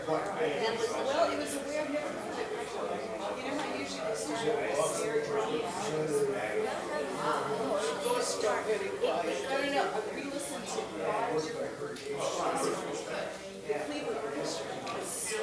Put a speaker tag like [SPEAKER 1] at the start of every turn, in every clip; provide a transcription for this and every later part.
[SPEAKER 1] Well, it was a weird never heard it before. You know how usually they start with scary drama? No. We listened to 5 different versions. The Cleveland orchestra is so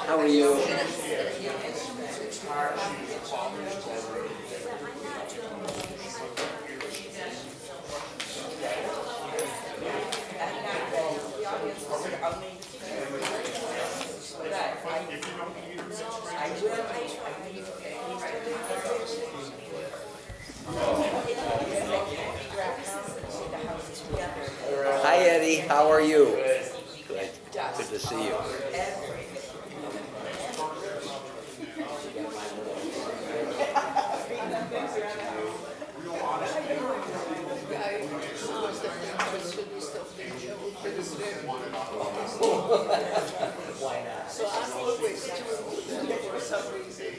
[SPEAKER 2] How are you? Hi Eddie, how are you? Good. Good to see you. Why not?
[SPEAKER 1] So I'm always for some reason.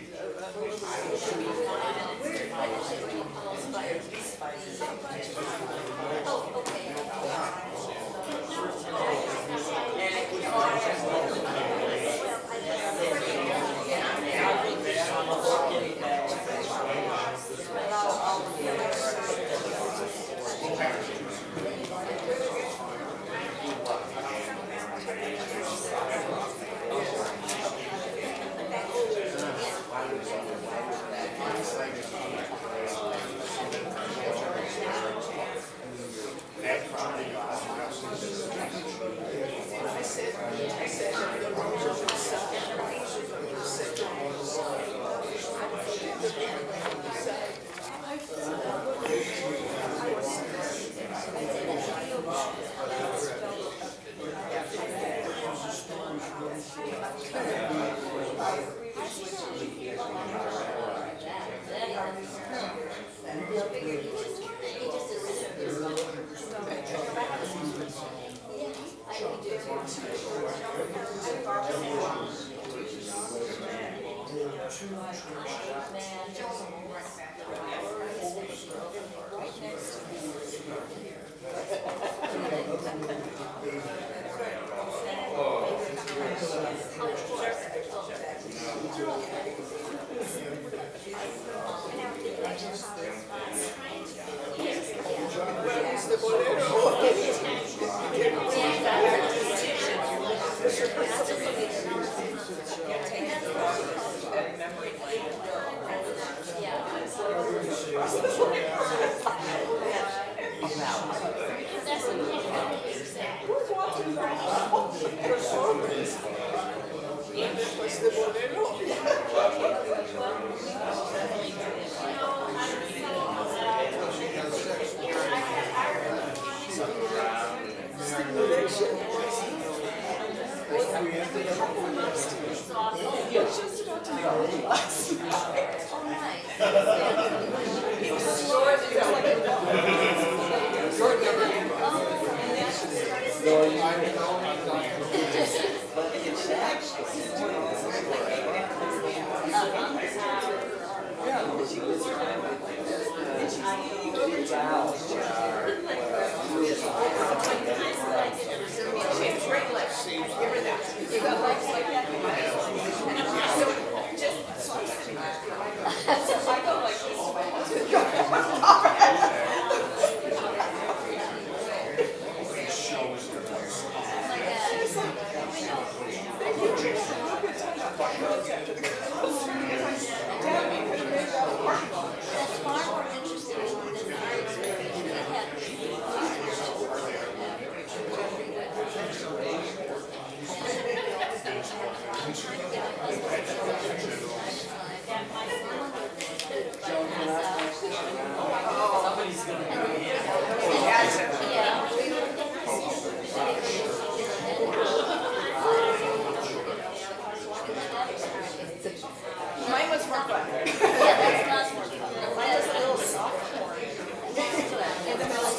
[SPEAKER 1] Mine was more fun. Mine was a little sophomore. In the middle of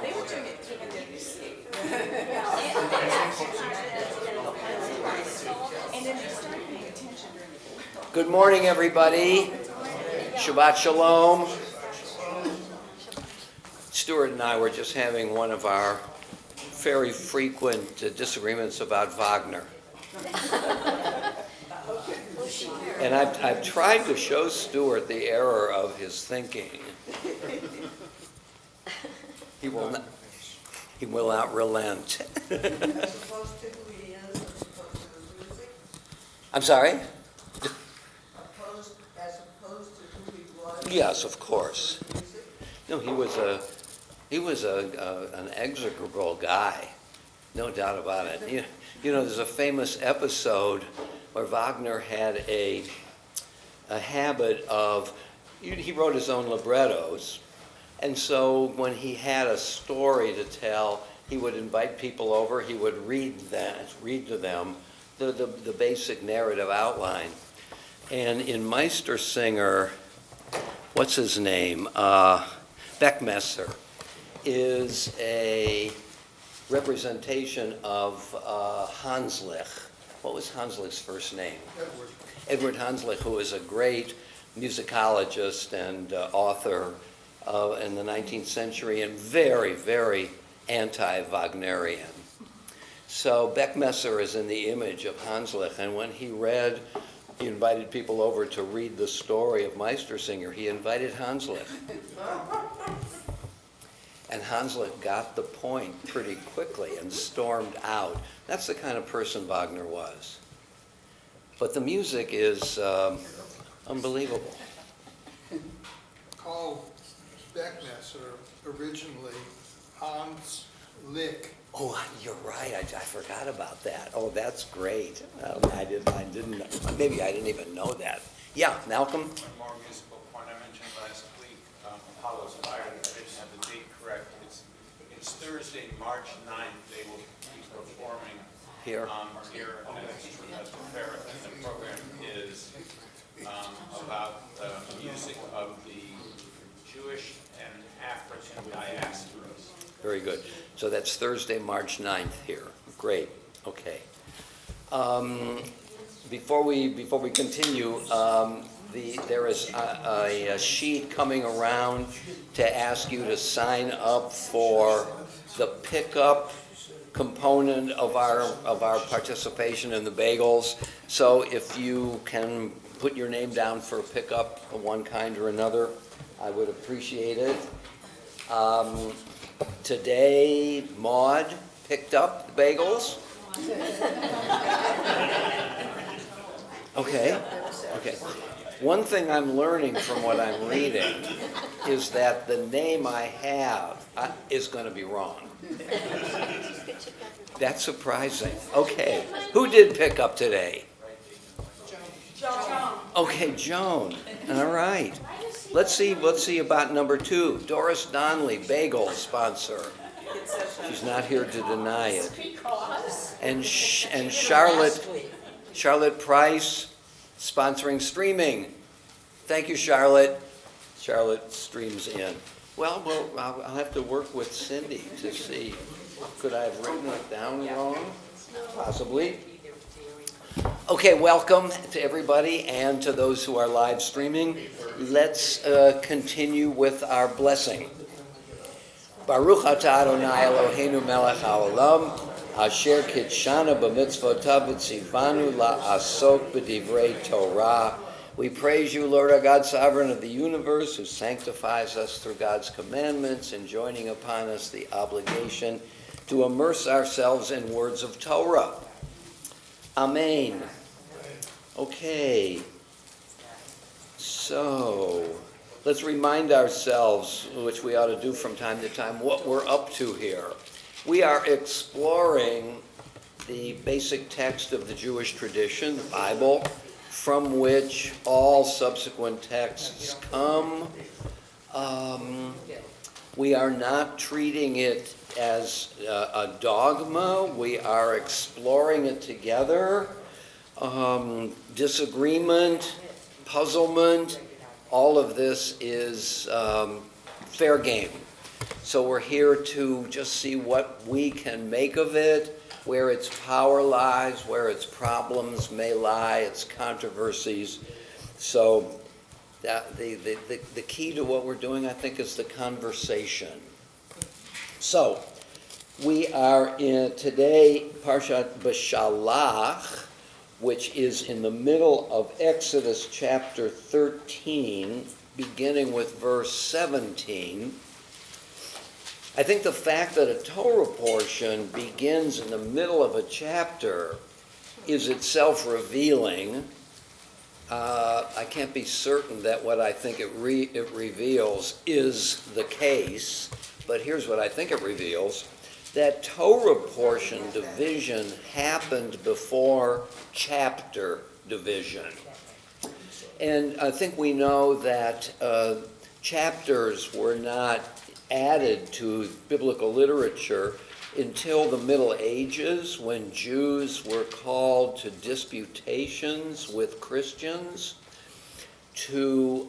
[SPEAKER 1] They were doing it to the escape. And then they started paying attention during the
[SPEAKER 2] Good morning, everybody. Shabbat Shalom. Stuart and I were just having one of our very frequent disagreements about Wagner. And I've tried to show Stuart the error of his thinking. He will not relent. I'm sorry? Yes, of course. No, he was an execrable guy, no doubt about it. You know, there's a famous episode where Wagner had a habit of, he wrote his own librettos, and so when he had a story to tell, he would invite people over, he would read to them the basic narrative outline. And in Meistersinger, what's his name? Beckmesser is a representation of Hanslich. What was Hanslich's first name? Edward Hanslich, who was a great musicologist and author in the 19th century and very, very anti-Wagnerian. So Beckmesser is in the image of Hanslich, and when he invited people over to read the story of Meistersinger, he invited Hanslich. And Hanslich got the point pretty quickly and stormed out. That's the kind of person Wagner was. But the music is unbelievable.
[SPEAKER 3] Called Beckmesser originally Hans Lick.
[SPEAKER 2] Oh, you're right. I forgot about that. Oh, that's great. I didn't. Maybe I didn't even know that. Yeah, Malcolm.
[SPEAKER 4] One more musical point I mentioned last week. Apollo's Fire. I didn't have the date correct. It's Thursday, March 9th. They will be performing
[SPEAKER 2] Here.
[SPEAKER 4] Here at Temple-Tifereth, and the program is about the music of
[SPEAKER 2] good. So that's Thursday, March 9th here. Great, okay. Before we continue, there is a sheet coming around to ask you to sign up for the pickup component of our participation in the bagels. So if you can put your name down for a pickup of one kind or another, I would appreciate it. Today, Maud picked up the bagels. Okay. One thing I'm learning from what I'm reading is that the name I have is going to be wrong. That's surprising. Okay. Who did pick up today?
[SPEAKER 1] Joan.
[SPEAKER 2] Okay, Joan. All right. Let's see about number 2. Doris Donnelly, bagel sponsor. She's not here to deny it. And Charlotte Price, sponsoring streaming. Thank you, Charlotte. Charlotte streams in. Well, I'll have to work with Cindy to see. Could I have written it down wrong? Possibly. Okay, welcome to everybody and to those who are live streaming. Let's continue with our blessing. Baruch atah Adonai Eloheinu melech haolam, asher kitshana b'mitzvotav v'tzivanu la'asok b'divrei Torah. We praise you, Lord our God, sovereign of the universe, who sanctifies us through God's commandments, enjoining upon us the obligation to immerse ourselves in words of Torah. Amen. Okay. So, let's remind ourselves, which we ought to do from time to time, what we're up to here. We are exploring the basic text of the Jewish tradition, the Bible, from which all subsequent texts come. We are not treating it as a dogma. We are exploring it together. Disagreement, puzzlement, all of this is fair game. So we're here to just see what we can make of it, where its power lies, where its problems may lie, its controversies. So the key to what we're doing, I think, is the conversation. So we are in today Parshat B'Shalach, which is in the middle of Exodus chapter 13, beginning with verse 17. I think the fact that a Torah portion begins in the middle of a chapter is itself revealing. I can't be certain that what I think it reveals is the case, but here's what I think it reveals. That Torah portion division happened before chapter division. And I think we know that chapters were not added to biblical literature until the Middle Ages, when Jews were called to disputations with Christians to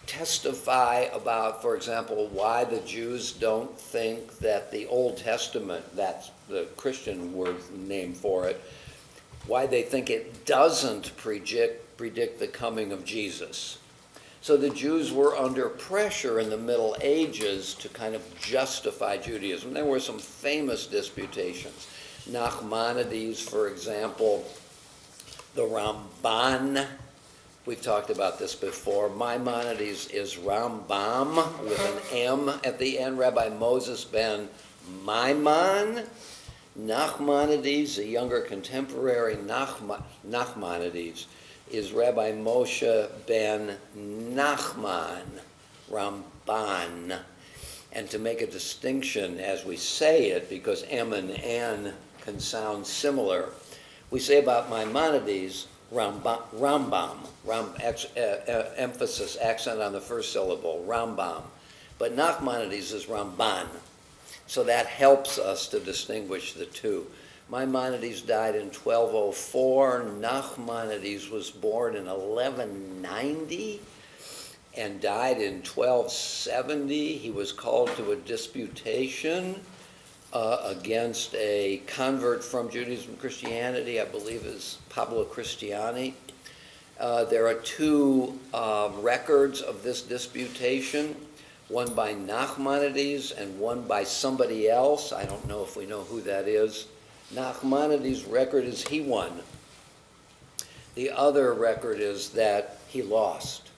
[SPEAKER 2] testify about, for example, why the Jews don't think that the Old Testament, that's the Christian word name for it, why they think it doesn't predict the coming of Jesus. So the Jews were under pressure in the Middle Ages to kind of justify Judaism. There were some famous disputations. Nachmanides, for example, the Ramban. We've talked about this before. Maimonides is Rambam with an M at the end. Rabbi Moses ben Maimon. Nachmanides, a younger contemporary Nachmanides, is Rabbi Moshe ben Nachman, Ramban. And to make a distinction as we say it, because M and N can sound similar, we say about Maimonides, Rambam, emphasis, accent on the first syllable, Rambam. But Nachmanides is Ramban. So that helps us to distinguish the two. Maimonides died in 1204. Nachmanides was born in 1190. and died in 1270. He was called to a disputation against a convert from Judaism and Christianity, I believe is Pablo Cristiani. There are two records of this disputation, one by Nachmanides and one by somebody else. I don't know if we know who that is. Nachmanides' record is he won. The other record is that he lost.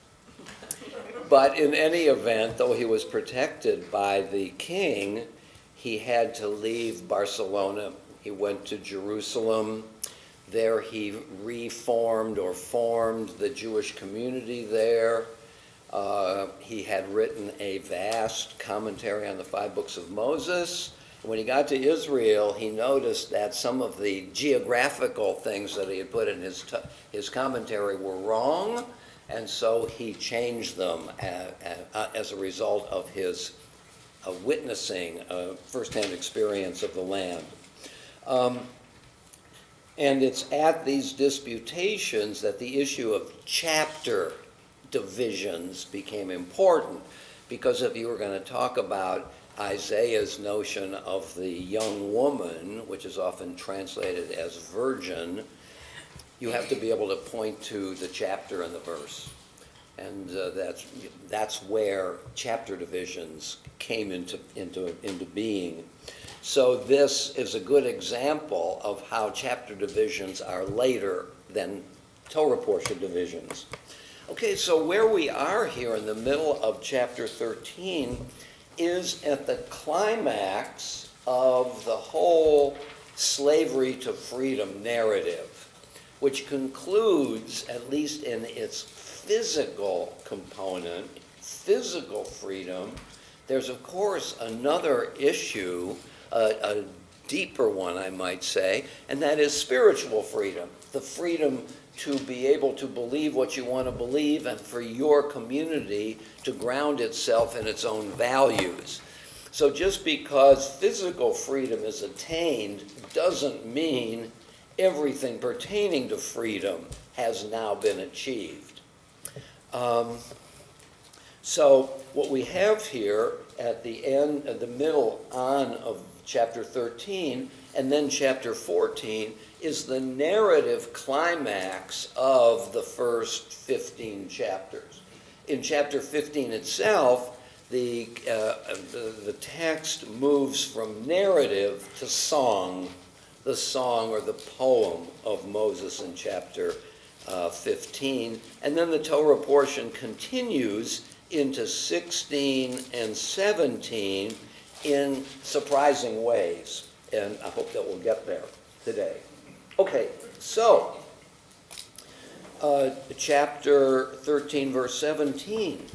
[SPEAKER 2] But in any event, though he was protected by the king, he had to leave Barcelona. He went to Jerusalem. There he reformed or formed the Jewish community there. He had written a vast commentary on the 5 books of Moses. When he got to Israel, he noticed that some of the geographical things that he had put in his commentary were wrong, and so he changed them as a result of his witnessing firsthand experience of the land. And it's at these disputations that the issue of chapter divisions became important, because if you were going to talk about Isaiah's notion of the young woman, which is often translated as virgin, you have to be able to point to the chapter and the verse. And that's where chapter divisions came into being. So this is a good example of how chapter divisions are later than Torah portion divisions. Okay, so where we are here in the middle of chapter 13 is at the climax of the whole slavery to freedom narrative, which concludes, at least in its physical component, physical freedom. There's, of course, another issue, a deeper one, I might say, and that is spiritual freedom, the freedom to be able to believe what you want to believe and for your community to ground itself in its own values. So just because physical freedom is attained doesn't mean everything pertaining to freedom has now been achieved. So what we have here at the end, at the middle on of chapter 13 and then chapter 14 is the narrative climax of the first 15 chapters. In chapter 15 itself, the text moves from narrative to song, the song or the poem of Moses in chapter 15. And then the Torah portion continues into 16 and 17 in surprising ways. And I hope that we'll get there today. Okay, so chapter 13, verse 17.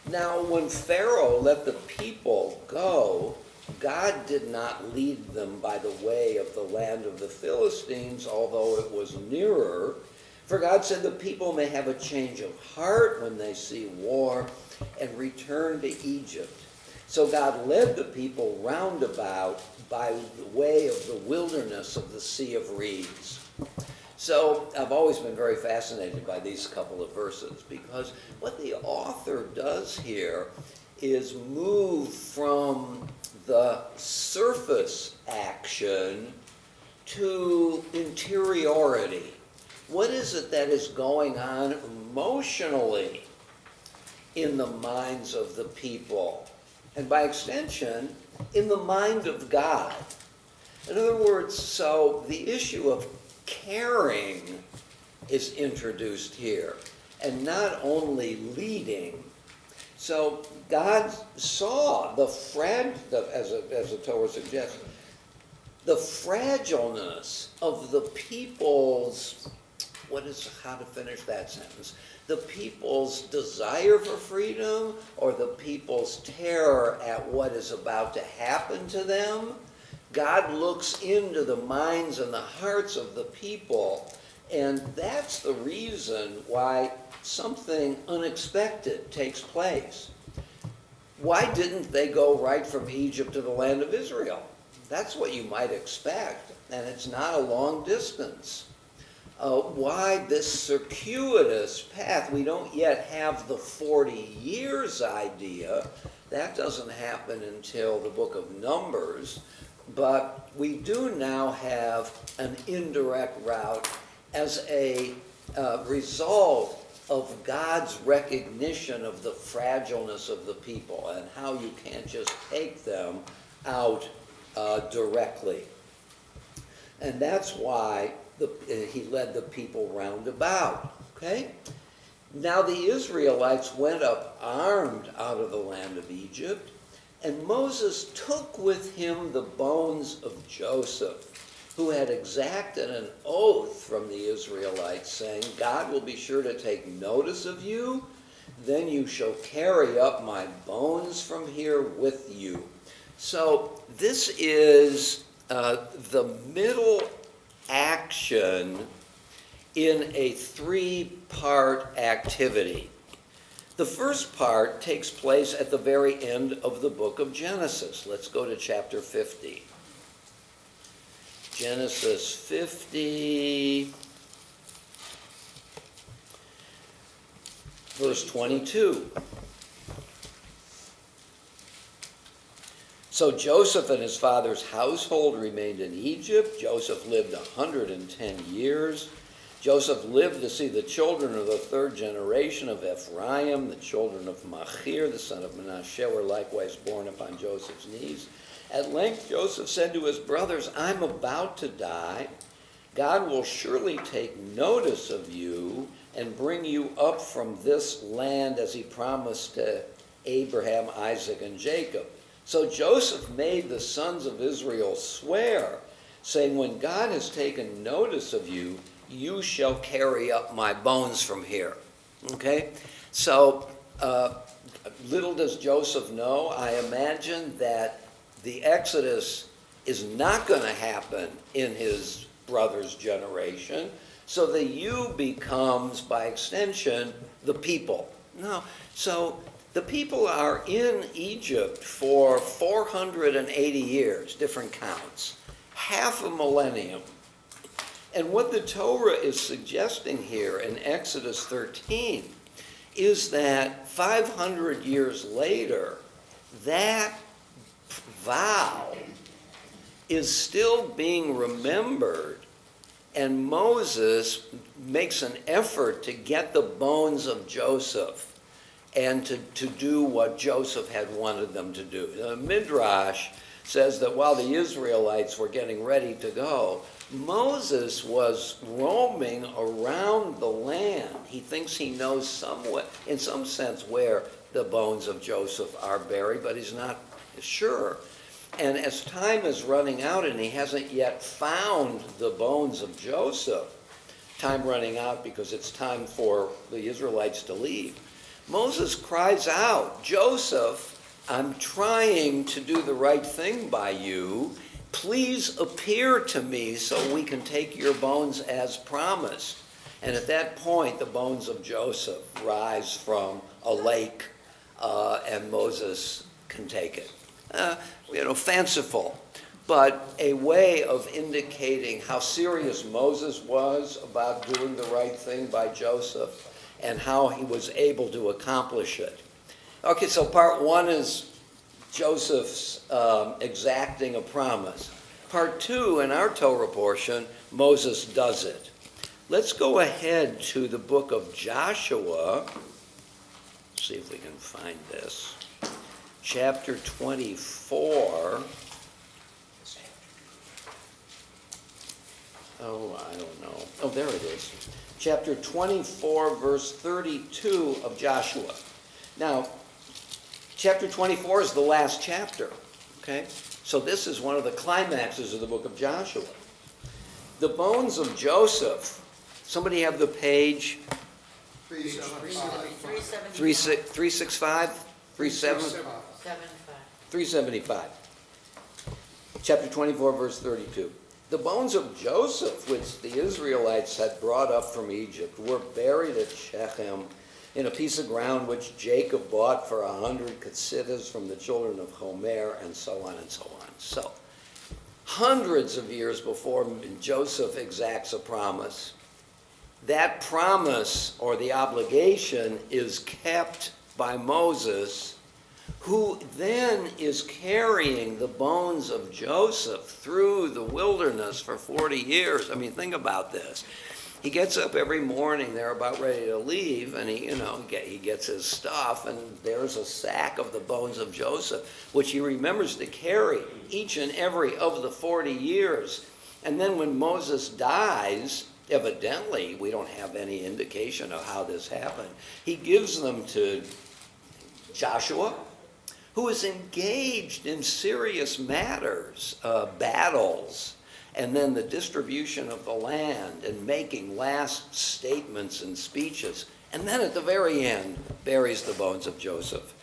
[SPEAKER 2] Now, when Pharaoh let the people go, God did not lead them by the way of the land of the Philistines, although it was nearer. For God said, the people may have a change of heart when they see war and return to Egypt. So God led the people round about by the way of the wilderness of the Sea of Reeds. So I've always been very fascinated by these couple of verses, because what the author does here is move from the surface action to interiority. What is it that is going on emotionally in the minds of the people? And by extension, in the mind of God. In other words, so the issue of caring is introduced here, and not only leading. So God saw as the Torah suggests, the fragileness of the people's, how to finish that sentence? The people's desire for freedom, or the people's terror at what is about to happen to them. God looks into the minds and the hearts of the people, and that's the reason why something unexpected takes place. Why didn't they go right from Egypt to the land of Israel? That's what you might expect, and it's not a long distance. why this circuitous path? We don't yet have the 40 years idea. That doesn't happen until the book of Numbers. But we do now have an indirect route as a result of God's recognition of the fragileness of the people and how you can't just take them out directly. And that's why he led the people round about. Okay? Now the Israelites went up armed out of the land of Egypt, and Moses took with him the bones of Joseph, who had exacted an oath from the Israelites, saying, God will be sure to take notice of you, then you shall carry up my bones from here with you. So this is the middle action in a three-part activity. The first part takes place at the very end of the book of Genesis. Let's go to chapter 50. Genesis 50, verse 22. So Joseph and his father's household remained in Egypt. Joseph lived 110 years. Joseph lived to see the children of the third generation of Ephraim. The children of Machir, the son of Manasseh, were likewise born upon Joseph's knees. At length Joseph said to his brothers, I'm about to die. God will surely take notice of you and bring you up from this land as he promised to Abraham, Isaac, and Jacob. So Joseph made the sons of Israel swear, saying, when God has taken notice of you, you shall carry up my bones from here. Okay? So little does Joseph know, I imagine, that the Exodus is not going to happen in his brother's generation, so the you becomes, by extension, the people. No, so the people are in Egypt for 480 years, different counts, half a millennium. And what the Torah is suggesting here in Exodus 13 is that 500 years later, that vow is still being remembered, and Moses makes an effort to get the bones of Joseph and to do what Joseph had wanted them to do. The Midrash says that while the Israelites were getting ready to go, Moses was roaming around the land. He thinks he knows somewhat, in some sense, where the bones of Joseph are buried, but he's not sure. And as time is running out and he hasn't yet found the bones of Joseph, time running out because it's time for the Israelites to leave, Moses cries out, Joseph, I'm trying to do the right thing by you. Please appear to me so we can take your bones as promised. And at that point, the bones of Joseph rise from a lake, and Moses can take it. Fanciful, but a way of indicating how serious Moses was about doing the right thing by Joseph and how he was able to accomplish it. Okay, so part one is Joseph's exacting a promise. Part two, in our Torah portion, Moses does it. Let's go ahead to the book of Joshua. See if we can find this. Chapter 24. Oh, I don't know. Oh, there it is. Chapter 24, verse 32 of Joshua. Now, chapter 24 is the last chapter, okay? So this is one of the climaxes of the book of Joshua. The bones of Joseph. Somebody have the page?
[SPEAKER 3] 375.
[SPEAKER 2] 365? 375. Chapter 24, verse 32. The bones of Joseph, which the Israelites had brought up from Egypt, were buried at Shechem in a piece of ground which Jacob bought for 100 kesitas from the children of Homer, and so on and so on. So, hundreds of years before Joseph exacts a promise, that promise or the obligation is kept by Moses, who then is carrying the bones of Joseph through the wilderness for 40 years. I mean, think about this. He gets up every morning, they're about ready to leave, and he gets his stuff, and there's a sack of the bones of Joseph, which he remembers to carry each and every of the 40 years. And then when Moses dies, evidently, we don't have any indication of how this happened, he gives them to Joshua, who is engaged in serious matters, battles, and then the distribution of the land and making last statements and speeches. And then at the very end, buries the bones of Joseph.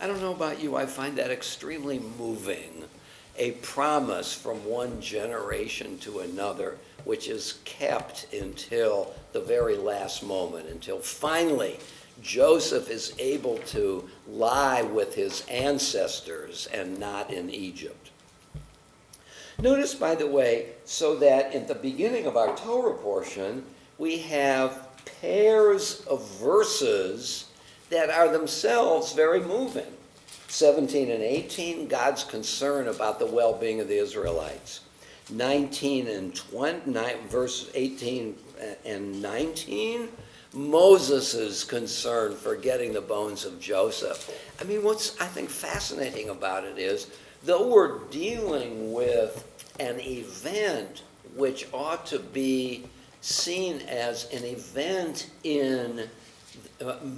[SPEAKER 2] I don't know about you, I find that extremely moving. A promise from one generation to another, which is kept until the very last moment, until finally Joseph is able to lie with his ancestors and not in Egypt. Notice, by the way, so that in the beginning of our Torah portion, we have pairs of verses that are themselves very moving. 17 and 18, God's concern about the well-being of the Israelites. 19 and 20, verse 18 and 19, Moses' concern for getting the bones of Joseph. I mean, what's I think fascinating about it is, though we're dealing with an event which ought to be seen as an event in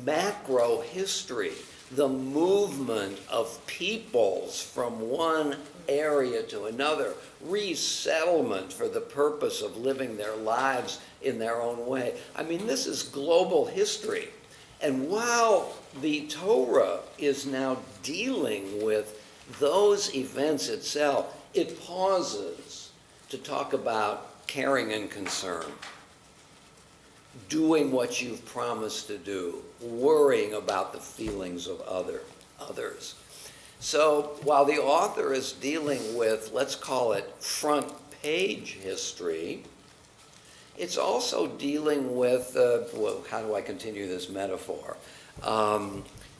[SPEAKER 2] macro history, the movement of peoples from one area to another, resettlement for the purpose of living their lives in their own way. I mean, this is global history. And while the Torah is now dealing with those events itself, it pauses to talk about caring and concern, doing what you've promised to do, worrying about the feelings of others. So while the author is dealing with, let's call it front page history, it's also dealing with, how do I continue this metaphor?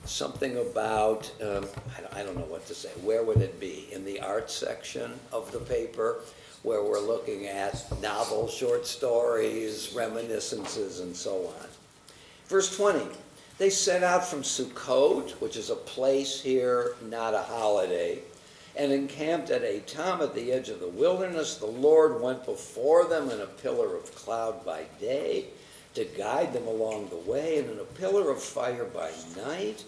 [SPEAKER 2] Something about, I don't know what to say, where would it be? In the art section of the paper, where we're looking at novels, short stories, reminiscences, and so on. Verse 20, they set out from Sukkot, which is a place here, not a holiday, and encamped at Etam at the edge of the wilderness. The Lord went before them in a pillar of cloud by day to guide them along the way, and in a pillar of fire by night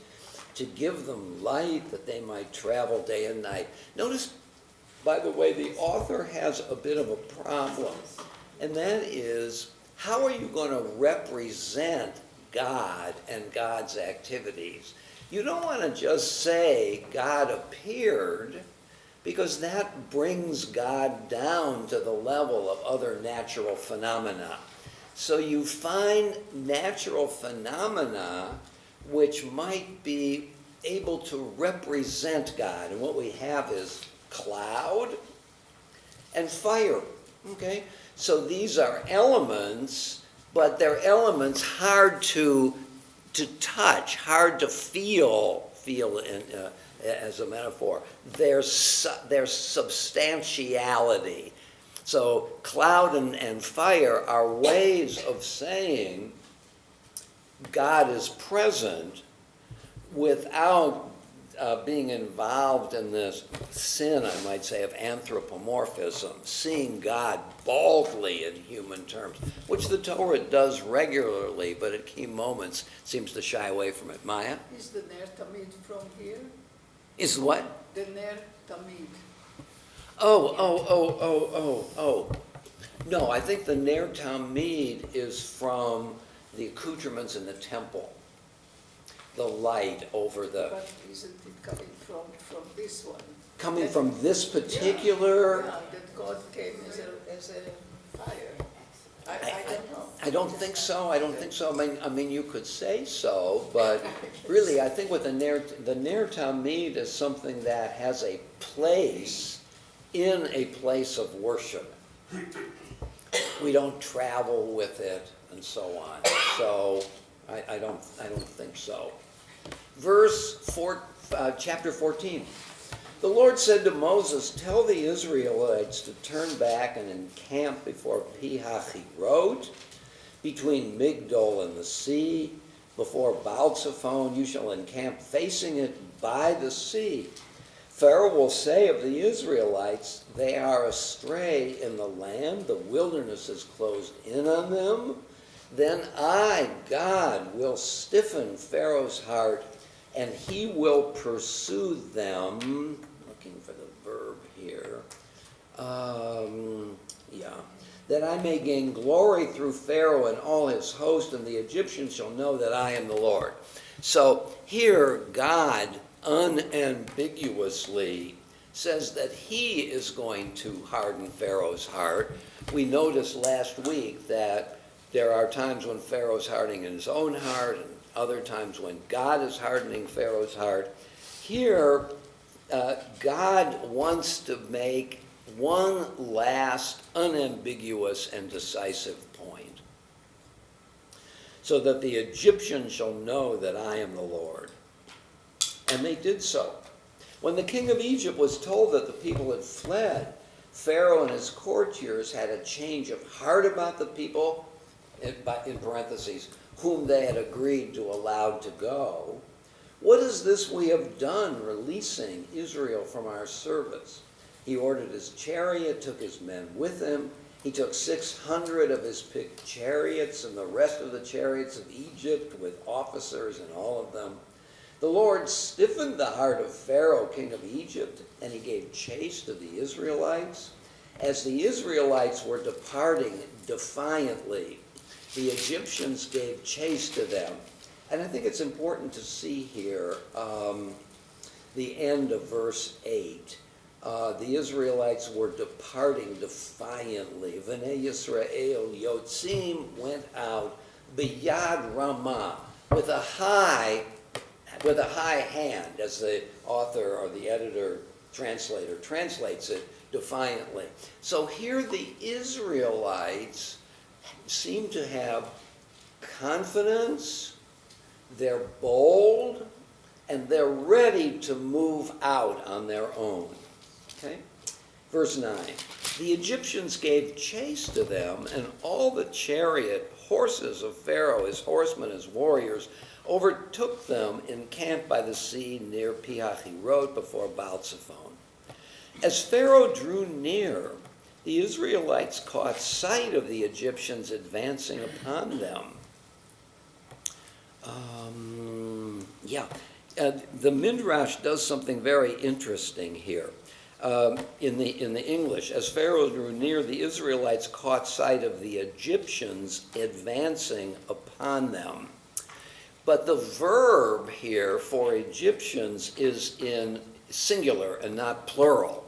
[SPEAKER 2] to give them light that they might travel day and night. Notice, by the way, the author has a bit of a problem, and that is, how are you going to represent God and God's activities? You don't want to just say God appeared, because that brings God down to the level of other natural phenomena. So you find natural phenomena which might be able to represent God. And what we have is cloud and fire, okay? So these are elements, but they're elements hard to touch, hard to feel as a metaphor. There's substantiality. So cloud and fire are ways of saying God is present without being involved in this sin, I might say, of anthropomorphism, seeing God baldly in human terms, which the Torah does regularly, but at key moments seems to shy away from it. Maya?
[SPEAKER 1] Is the Ner Tamid from here?
[SPEAKER 2] Is what?
[SPEAKER 1] The Ner Tamid.
[SPEAKER 2] Oh. No, I think the Ner Tamid is from the accoutrements in the temple. The light over the...
[SPEAKER 1] But isn't it coming from this one?
[SPEAKER 2] Coming from this particular...
[SPEAKER 1] Yeah, that God came as a fire. I don't know.
[SPEAKER 2] I don't think so. I mean, you could say so, but really, I think with the Ner Tamid is something that has a place in a place of worship. We don't travel with it, and so on. So I don't think so. Chapter 14. The Lord said to Moses, "Tell the Israelites to turn back and encamp before Pi-Hahiroth, between Migdol and the sea, before Baal-Zephon. You shall encamp facing it by the sea. Pharaoh will say of the Israelites, they are astray in the land, the wilderness is closed in on them. Then I, God, will stiffen Pharaoh's heart, and he will pursue them." Looking for the verb here. "That I may gain glory through Pharaoh and all his host, and the Egyptians shall know that I am the Lord." So here God unambiguously says that he is going to harden Pharaoh's heart. We noticed last week that there are times when Pharaoh's hardening his own heart, and other times when God is hardening Pharaoh's heart. Here, God wants to make one last unambiguous and decisive point, so that the Egyptians shall know that I am the Lord. And they did so. When the king of Egypt was told that the people had fled, Pharaoh and his courtiers had a change of heart about the people, in parentheses, whom they had agreed to allow to go. "What is this we have done, releasing Israel from our service?" He ordered his chariot, took his men with him. He took 600 of his picked chariots and the rest of the chariots of Egypt with officers in all of them. The Lord stiffened the heart of Pharaoh, king of Egypt, and he gave chase to the Israelites. As the Israelites were departing defiantly, the Egyptians gave chase to them. And I think it's important to see here the end of verse 8. The Israelites were departing defiantly. V'nei Yisrael Yotzim went out b'yad ramah, with a high hand, as the author or the editor translator translates it, defiantly. So here the Israelites seem to have confidence, they're bold, and they're ready to move out on their own. Okay? Verse 9. The Egyptians gave chase to them, and all the chariot horses of Pharaoh, his horsemen, his warriors, overtook them encamped by the sea near Pi-Hahiroth before Baal-Zephon. As Pharaoh drew near, the Israelites caught sight of the Egyptians advancing upon them. The Midrash does something very interesting here. In the English, as Pharaoh drew near, the Israelites caught sight of the Egyptians advancing upon them. But the verb here for Egyptians is in singular and not plural.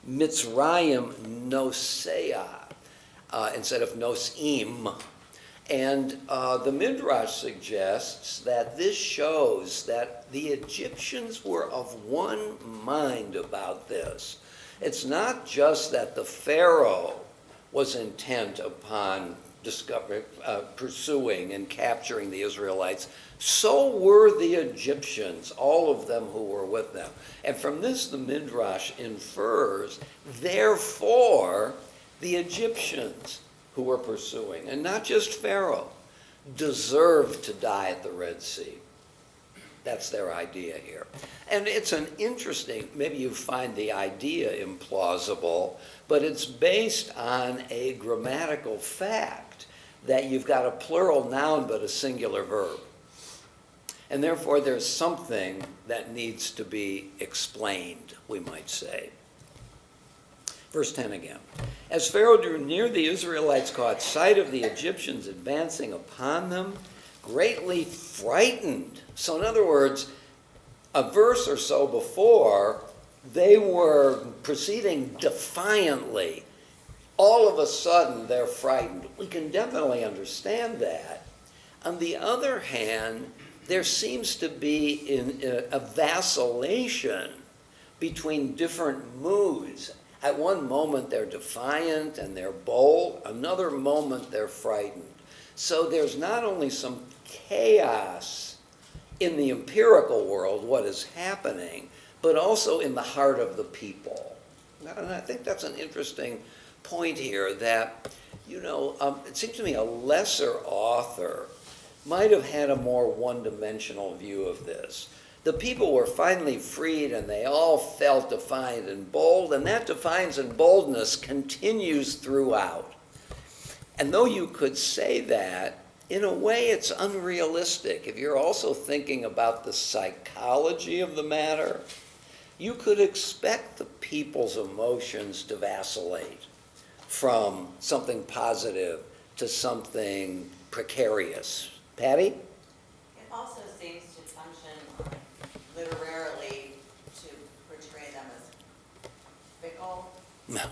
[SPEAKER 2] Mitzrayim nosea instead of nosim. And the Midrash suggests that this shows that the Egyptians were of one mind about this. It's not just that the Pharaoh was intent upon pursuing and capturing the Israelites. So were the Egyptians, all of them who were with them. And from this, the Midrash infers, therefore, the Egyptians who were pursuing, and not just Pharaoh, deserved to die at the Red Sea. That's their idea here. And it's an interesting, maybe you find the idea implausible, but it's based on a grammatical fact that you've got a plural noun but a singular verb. And therefore there's something that needs to be explained, we might say. Verse 10 again. As Pharaoh drew near, the Israelites caught sight of the Egyptians advancing upon them, greatly frightened. So in other words, a verse or so before, they were proceeding defiantly. All of a sudden, they're frightened. We can definitely understand that. On the other hand, there seems to be a vacillation between different moods. At one moment, they're defiant and they're bold. Another moment, they're frightened. So there's not only some chaos in the empirical world, what is happening, but also in the heart of the people. And I think that's an interesting point here that, it seems to me a lesser author might have had a more one-dimensional view of this. The people were finally freed and they all felt defiant and bold, and that defiance and boldness continues throughout. And though you could say that, in a way it's unrealistic. If you're also thinking about the psychology of the matter, you could expect the people's emotions to vacillate from something positive to something precarious. Patty?
[SPEAKER 5] It also seems to function literarily to portray them as fickle,
[SPEAKER 2] No.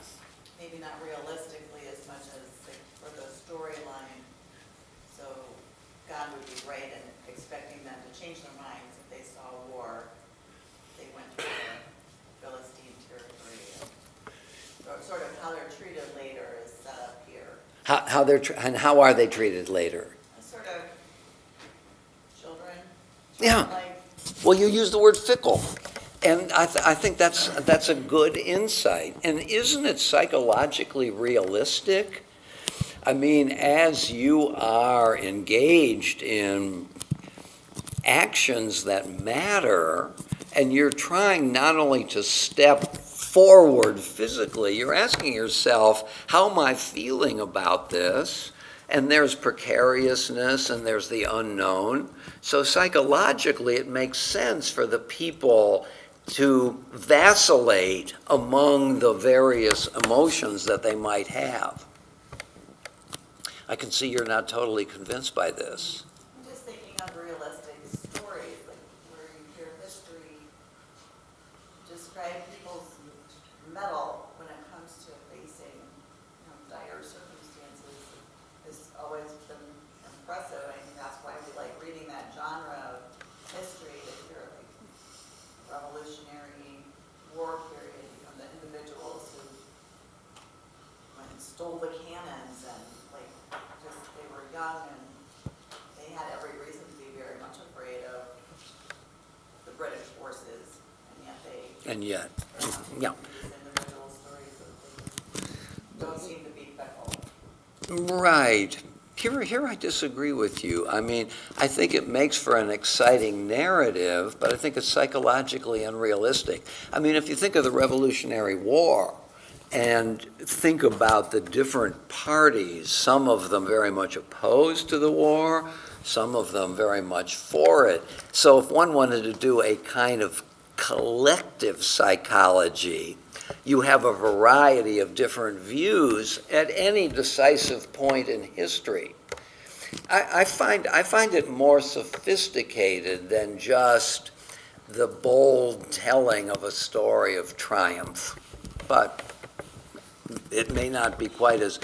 [SPEAKER 5] maybe not realistically as much as for the storyline. So God would be right in expecting them to change their minds if they saw war. They went to the Philistine territory. Sort of how they're treated later is set up here.
[SPEAKER 2] And how are they treated later?
[SPEAKER 5] Sort of children.
[SPEAKER 2] Yeah.
[SPEAKER 5] Like,
[SPEAKER 2] Well, you use the word fickle, and I think that's a good insight. And isn't it psychologically realistic? I mean, as you are engaged in actions that matter, and you're trying not only to step forward physically, you're asking yourself, how am I feeling about this? And there's precariousness and there's the unknown. So psychologically, it makes sense for the people to vacillate among the various emotions that they might have. I can see you're not totally convinced by this.
[SPEAKER 5] I'm just thinking of realistic stories, like where you hear history describe people's mettle when it comes to facing dire circumstances. It's always been impressive. I think that's why we like reading that genre of history, to hear like Revolutionary War period, the individuals who went and stole the cannons and just they were young and they had every reason to be very much afraid of the British forces, and yet they.
[SPEAKER 2] And yet, yeah.
[SPEAKER 5] These individual stories that they don't seem to be fickle.
[SPEAKER 2] Right. Here I disagree with you. I mean, I think it makes for an exciting narrative, but I think it's psychologically unrealistic. I mean, if you think of the Revolutionary War and think about the different parties, some of them very much opposed to the war, some of them very much for it. So if one wanted to do a kind of collective psychology, you have a variety of different views at any decisive point in history. I find it more sophisticated than just the bold telling of a story of triumph. But it may not be quite as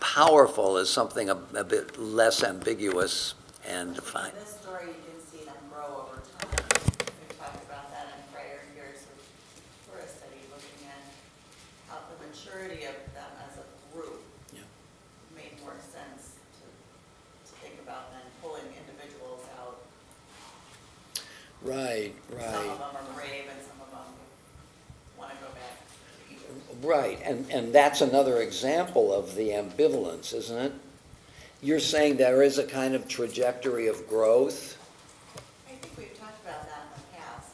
[SPEAKER 2] powerful as something a bit less ambiguous and defined.
[SPEAKER 5] In this story, you can see them grow over time. We've talked about that in prior years of Torah Study, looking at how the maturity of them as a group made more sense to think about than pulling individuals out.
[SPEAKER 2] Right.
[SPEAKER 5] Some of them are brave and some of them want to go back to Egypt.
[SPEAKER 2] Right, and that's another example of the ambivalence, isn't it? You're saying there is a kind of trajectory of growth?
[SPEAKER 5] I think we've talked about that in the past.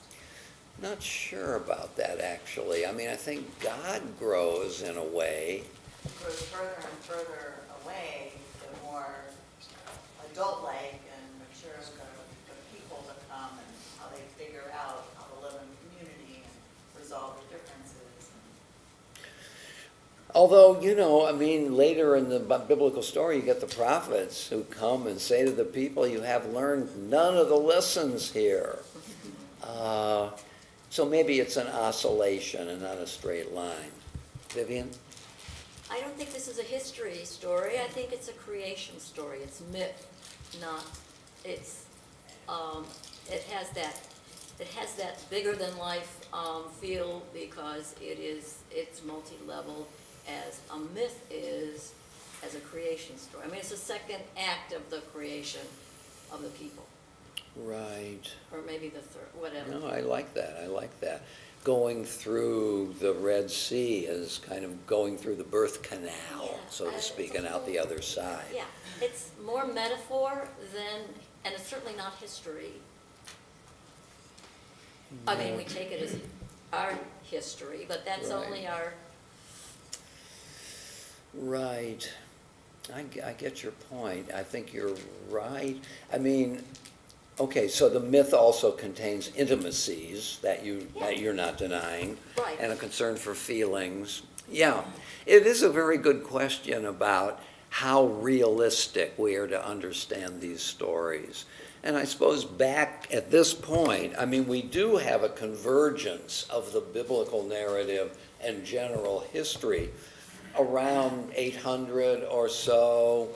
[SPEAKER 2] Not sure about that, actually. I mean, I think God grows in a way.
[SPEAKER 5] It grows further and further away, the more adult-like and mature the people become and how they figure out how to live in community and resolve their differences.
[SPEAKER 2] Although, I mean, later in the biblical story, you get the prophets who come and say to the people, you have learned none of the lessons here. So maybe it's an oscillation and not a straight line. Vivian?
[SPEAKER 6] I don't think this is a history story. I think it's a creation story. It's myth, not, it has that it has that bigger than life feel because it's multi-level, as a myth is as a creation story. I mean, it's the second act of the creation of the people,
[SPEAKER 2] Right.
[SPEAKER 6] or maybe the third, whatever.
[SPEAKER 2] No, I like that. I like that. Going through the Red Sea is kind of going through the birth canal,
[SPEAKER 6] Yeah,
[SPEAKER 2] so to
[SPEAKER 6] it's
[SPEAKER 2] speak,
[SPEAKER 6] a
[SPEAKER 2] and out the
[SPEAKER 6] whole-
[SPEAKER 2] other side.
[SPEAKER 6] Yeah, it's more metaphor than, and it's certainly not history. I mean, we take it as our history, but that's
[SPEAKER 2] Right.
[SPEAKER 6] only our,
[SPEAKER 2] Right. I get your point. I think you're right. I mean, okay, so the myth also contains intimacies that you're not denying.
[SPEAKER 6] Right.
[SPEAKER 2] And a concern for feelings. Yeah, it is a very good question about how realistic we are to understand these stories. And I suppose back at this point, I mean, we do have a convergence of the biblical narrative and general history around 800 or so,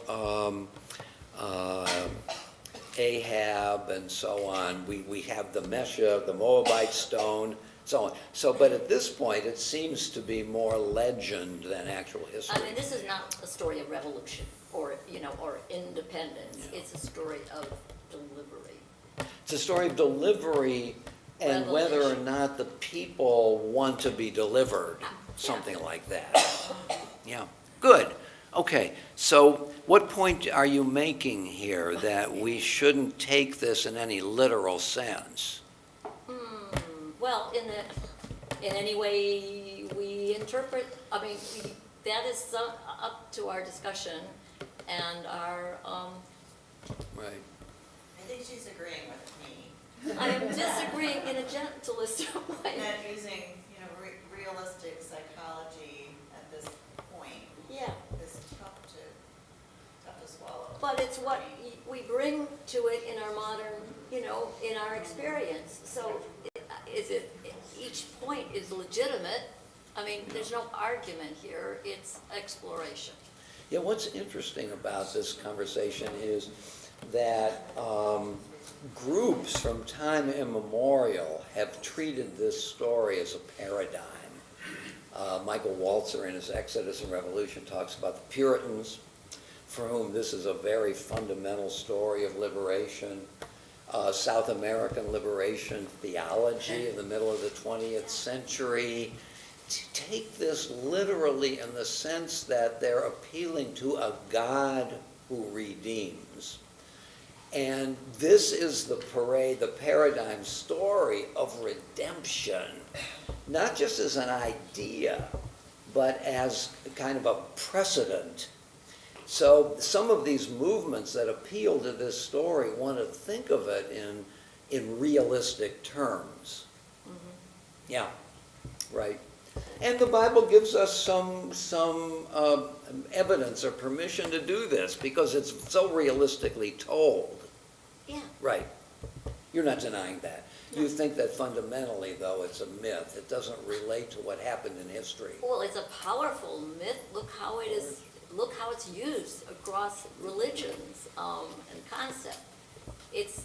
[SPEAKER 2] Ahab and so on. We have the Mesha, the Moabite stone, so on. So, but at this point, it seems to be more legend than actual history.
[SPEAKER 6] I mean, this is not a story of revolution or, or independence.
[SPEAKER 2] Yeah.
[SPEAKER 6] It's a story of delivery.
[SPEAKER 2] It's a story of delivery and whether or
[SPEAKER 6] Revelation.
[SPEAKER 2] not the people want to be delivered, something like that. Yeah, good. Okay, so what point are you making here that we shouldn't take this in any literal sense?
[SPEAKER 6] Well, in any way we interpret, I mean, that is up to our discussion and our,
[SPEAKER 2] Right.
[SPEAKER 5] I think she's agreeing with me,
[SPEAKER 6] I am disagreeing in a gentlest way.
[SPEAKER 5] not using, realistic psychology at this point
[SPEAKER 6] Yeah,
[SPEAKER 5] is tough to swallow.
[SPEAKER 6] but it's what we bring to it in our modern, in our experience. So each point is legitimate. I mean, there's no argument here, it's exploration.
[SPEAKER 2] Yeah, what's interesting about this conversation is that groups from time immemorial have treated this story as a paradigm. Michael Walzer in his Exodus and Revolution talks about the Puritans, for whom this is a very fundamental story of liberation. South American liberation theology in the middle of the 20th century. Take this literally in the sense that they're appealing to a God who redeems. And this is the paradigm story of redemption, not just as an idea, but as kind of a precedent. So some of these movements that appeal to this story want to think of it in realistic terms. Mm-hmm. Yeah, right. And the Bible gives us some evidence or permission to do this because it's so realistically told.
[SPEAKER 6] Yeah.
[SPEAKER 2] Right. You're not denying that. You think that fundamentally, though, it's a myth. It doesn't relate to what happened in history.
[SPEAKER 6] Well, it's a powerful myth. Look how it is. Look how it's used across religions and concept. It's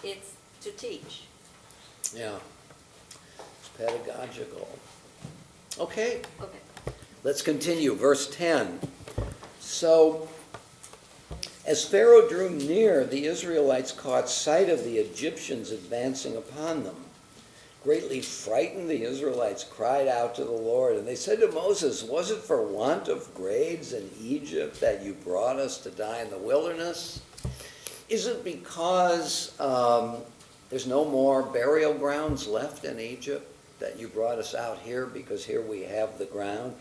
[SPEAKER 6] to teach.
[SPEAKER 2] Yeah. It's pedagogical. Okay.
[SPEAKER 6] Okay.
[SPEAKER 2] Let's continue. Verse 10. So, as Pharaoh drew near, the Israelites caught sight of the Egyptians advancing upon them. Greatly frightened, the Israelites cried out to the Lord, and they said to Moses, "Was it for want of graves in Egypt that you brought us to die in the wilderness? Is it because there's no more burial grounds left in Egypt that you brought us out here, because here we have the ground?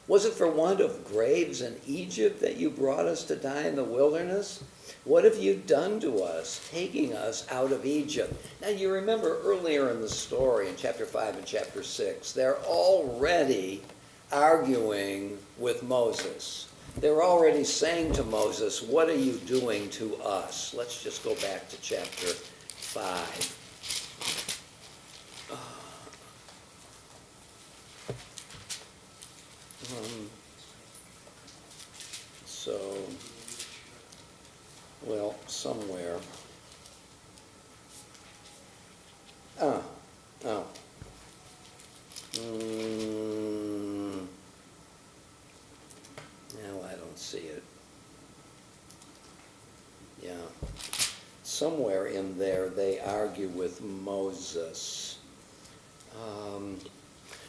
[SPEAKER 2] Was it for want of graves in Egypt that you brought us to die in the wilderness? What have you done to us, taking us out of Egypt?" Now you remember earlier in the story, in chapter 5 and chapter 6, they're already arguing with Moses. They're already saying to Moses, "What are you doing to us?" Let's just go back to chapter 5. Somewhere. Oh. No, I don't see it. Yeah. Somewhere in there they argue with Moses.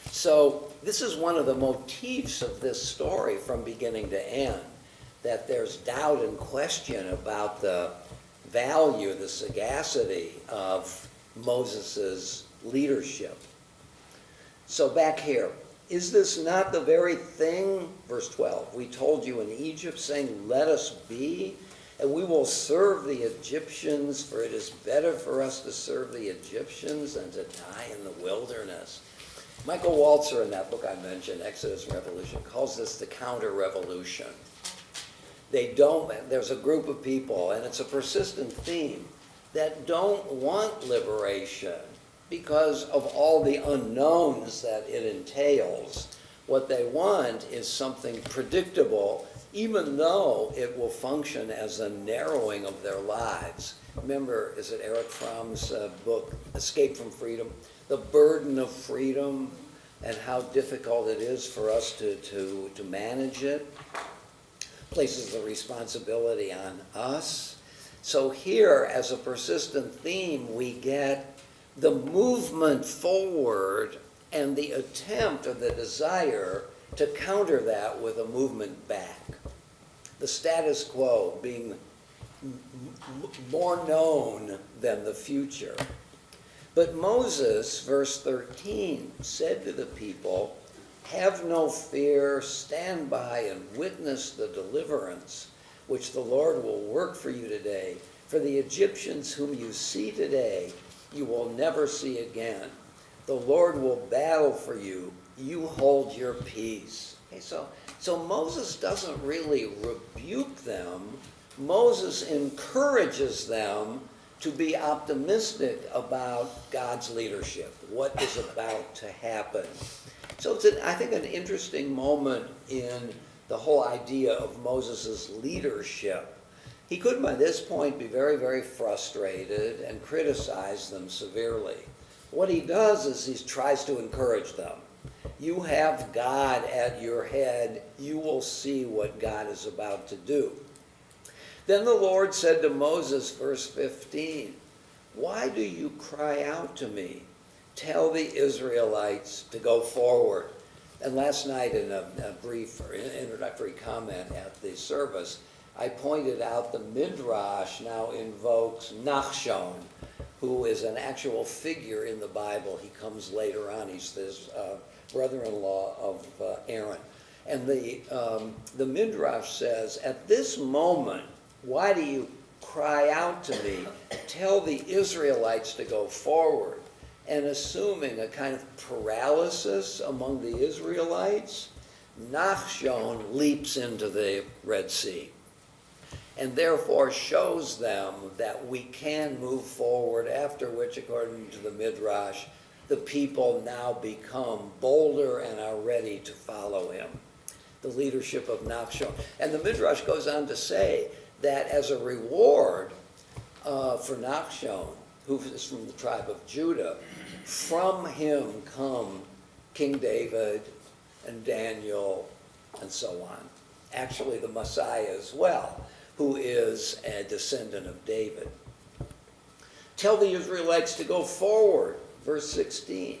[SPEAKER 2] So this is one of the motifs of this story from beginning to end, that there's doubt and question about the value, the sagacity of Moses' leadership. So back here, is this not the very thing, verse 12, we told you in Egypt, saying, let us be, and we will serve the Egyptians, for it is better for us to serve the Egyptians than to die in the wilderness. Michael Walzer, in that book I mentioned, Exodus and Revolution, calls this the counter-revolution. There's a group of people, and it's a persistent theme, that don't want liberation because of all the unknowns that it entails. What they want is something predictable, even though it will function as a narrowing of their lives. Remember, is it Eric Fromm's book, Escape from Freedom? The burden of freedom and how difficult it is for us to manage it. Places the responsibility on us. So here, as a persistent theme, we get the movement forward and the attempt or the desire to counter that with a movement back. The status quo being more known than the future. But Moses, verse 13, said to the people, have no fear, stand by and witness the deliverance which the Lord will work for you today. For the Egyptians whom you see today, you will never see again. The Lord will battle for you. You hold your peace. Okay, so Moses doesn't really rebuke them. Moses encourages them to be optimistic about God's leadership, what is about to happen. So it's, I think, an interesting moment in the whole idea of Moses' leadership. He could, by this point, be very, very frustrated and criticize them severely. What he does is he tries to encourage them. You have God at your head. You will see what God is about to do. Then the Lord said to Moses, verse 15, why do you cry out to me? Tell the Israelites to go forward. And last night in a brief or introductory comment at the service, I pointed out the Midrash now invokes Nachshon, who is an actual figure in the Bible. He comes later on. He's this brother-in-law of Aaron. And the Midrash says, at this moment, why do you cry out to me? Tell the Israelites to go forward. And assuming a kind of paralysis among the Israelites, Nachshon leaps into the Red Sea and therefore shows them that we can move forward, after which, according to the Midrash, the people now become bolder and are ready to follow him. The leadership of Nachshon. And the Midrash goes on to say that as a reward for Nachshon, who is from the tribe of Judah, from him come King David and Daniel and so on. Actually, the Messiah as well, who is a descendant of David. Tell the Israelites to go forward, verse 16.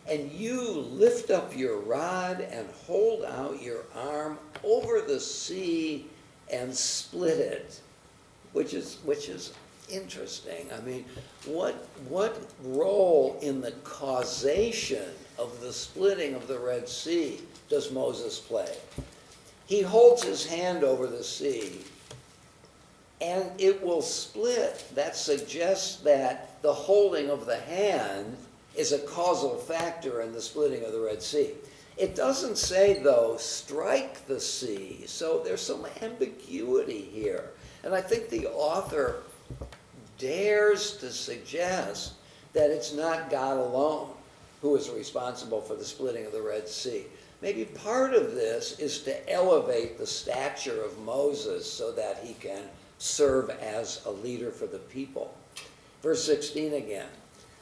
[SPEAKER 2] And you lift up your rod and hold out your arm over the sea and split it, which is interesting. I mean, what role in the causation of the splitting of the Red Sea does Moses play? He holds his hand over the sea, and it will split. That suggests that the holding of the hand is a causal factor in the splitting of the Red Sea. It doesn't say, though, strike the sea, so there's some ambiguity here. And I think the author dares to suggest that it's not God alone who is responsible for the splitting of the Red Sea. Maybe part of this is to elevate the stature of Moses so that he can serve as a leader for the people. Verse 16 again.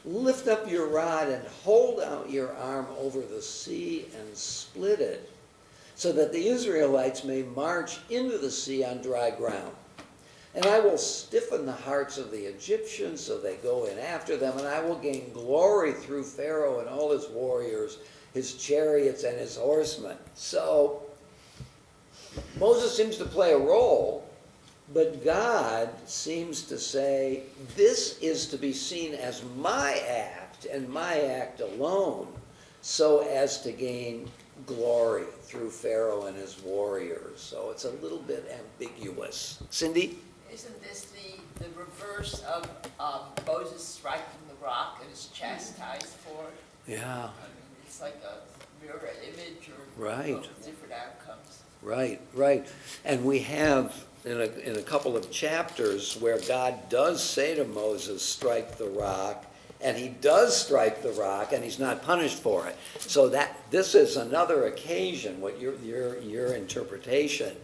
[SPEAKER 2] Lift up your rod and hold out your arm over the sea and split it, so that the Israelites may march into the sea on dry ground. And I will stiffen the hearts of the Egyptians so they go in after them, and I will gain glory through Pharaoh and all his warriors, his chariots and his horsemen. So Moses seems to play a role, but God seems to say, this is to be seen as my act and my act alone, so as to gain glory through Pharaoh and his warriors. So it's a little bit ambiguous. Cindy?
[SPEAKER 7] Isn't this the reverse of Moses striking the rock and is chastised for it?
[SPEAKER 2] Yeah.
[SPEAKER 7] I mean, it's like a mirror image or
[SPEAKER 2] Right.
[SPEAKER 7] of different outcomes.
[SPEAKER 2] Right. And we have in a couple of chapters where God does say to Moses, strike the rock, and he does strike the rock, and he's not punished for it. So that this is another occasion, what your interpretation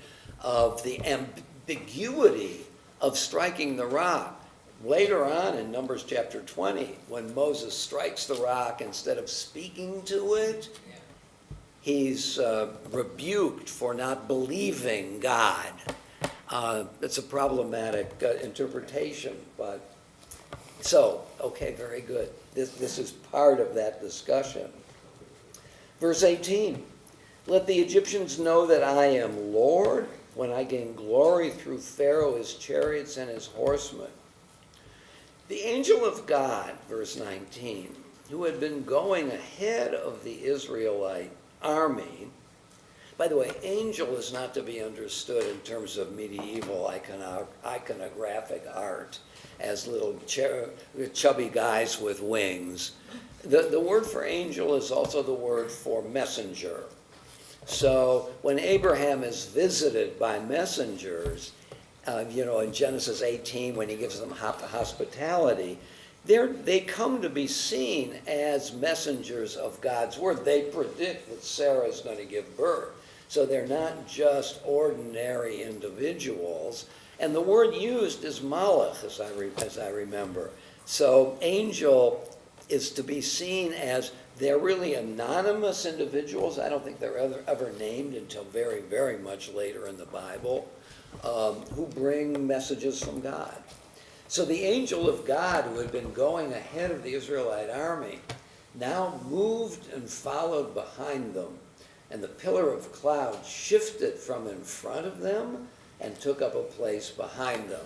[SPEAKER 2] of the ambiguity of striking the rock. Later on in Numbers chapter 20, when Moses strikes the rock, instead of speaking to it, he's rebuked for not believing God. It's a problematic interpretation, but so, okay, very good. This is part of that discussion. Verse 18, let the Egyptians know that I am Lord when I gain glory through Pharaoh, his chariots, and his horsemen. The angel of God, verse 19, who had been going ahead of the Israelite army. By the way, angel is not to be understood in terms of medieval iconographic art as little chubby guys with wings. The word for angel is also the word for messenger. So when Abraham is visited by messengers, in Genesis 18, when he gives them hospitality, they come to be seen as messengers of God's word. They predict that Sarah is going to give birth. So they're not just ordinary individuals. And the word used is malach, as I remember. So angel is to be seen as they're really anonymous individuals. I don't think they're ever named until very, very much later in the Bible, who bring messages from God. So the angel of God, who had been going ahead of the Israelite army, now moved and followed behind them. And the pillar of cloud shifted from in front of them and took up a place behind them.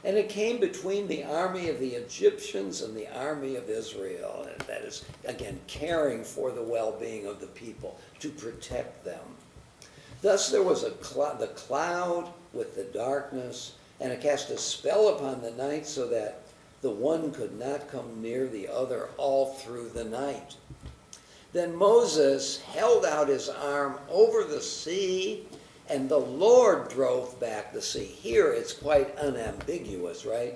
[SPEAKER 2] And it came between the army of the Egyptians and the army of Israel. And that is, again, caring for the well-being of the people, to protect them. Thus there was the cloud with the darkness, and it cast a spell upon the night so that the one could not come near the other all through the night. Then Moses held out his arm over the sea, and the Lord drove back the sea. Here it's quite unambiguous, right?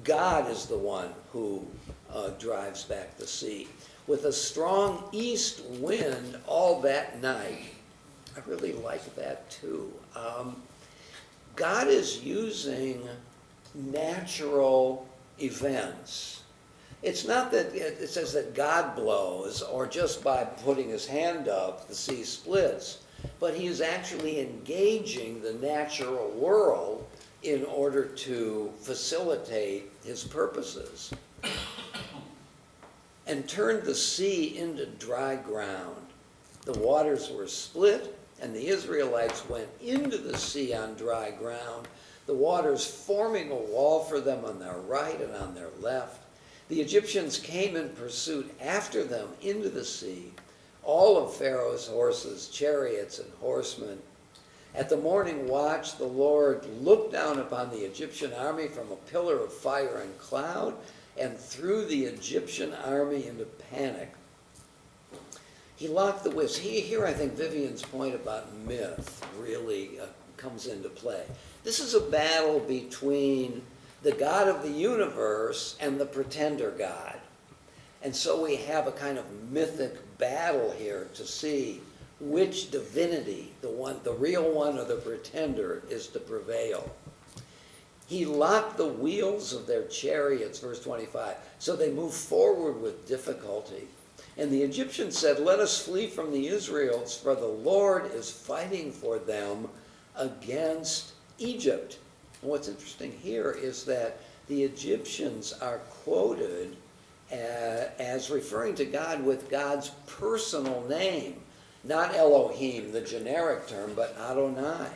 [SPEAKER 2] God is the one who drives back the sea. With a strong east wind all that night. I really like that too. God is using natural events. It's not that it says that God blows, or just by putting his hand up, the sea splits. But he is actually engaging the natural world in order to facilitate his purposes. And turned the sea into dry ground. The waters were split, and the Israelites went into the sea on dry ground, the waters forming a wall for them on their right and on their left. The Egyptians came in pursuit after them into the sea, all of Pharaoh's horses, chariots, and horsemen. At the morning watch, the Lord looked down upon the Egyptian army from a pillar of fire and cloud, and threw the Egyptian army into panic. He locked the whips. Here I think Vivian's point about myth really comes into play. This is a battle between the God of the universe and the pretender God. And so we have a kind of mythic battle here to see which divinity, the real one or the pretender, is to prevail. He locked the wheels of their chariots, verse 25, so they moved forward with difficulty. And the Egyptians said, let us flee from the Israelites, for the Lord is fighting for them against Egypt. And what's interesting here is that the Egyptians are quoted as referring to God with God's personal name, not Elohim, the generic term, but Adonai.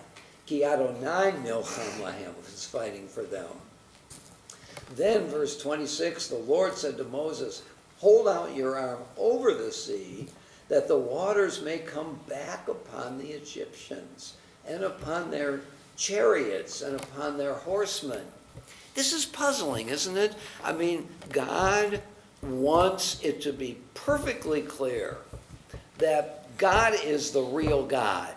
[SPEAKER 2] Ki Adonai milchem lahem, is fighting for them. Then, verse 26, the Lord said to Moses, hold out your arm over the sea, that the waters may come back upon the Egyptians, and upon their chariots, and upon their horsemen. This is puzzling, isn't it? I mean, God wants it to be perfectly clear that God is the real God.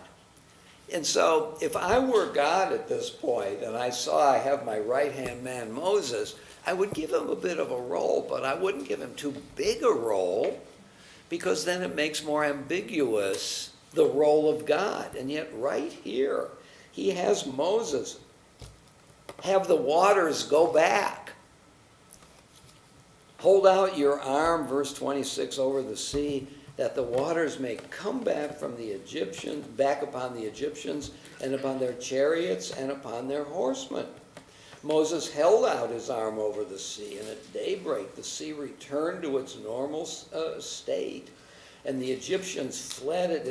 [SPEAKER 2] And so if I were God at this point, and I saw I have my right-hand man Moses, I would give him a bit of a role, but I wouldn't give him too big a role, because then it makes more ambiguous the role of God. And yet right here, he has Moses have the waters go back. Hold out your arm, verse 26, over the sea, that the waters may come back from the Egyptians, back upon the Egyptians, and upon their chariots, and upon their horsemen. Moses held out his arm over the sea, and at daybreak the sea returned to its normal state, and the Egyptians fled at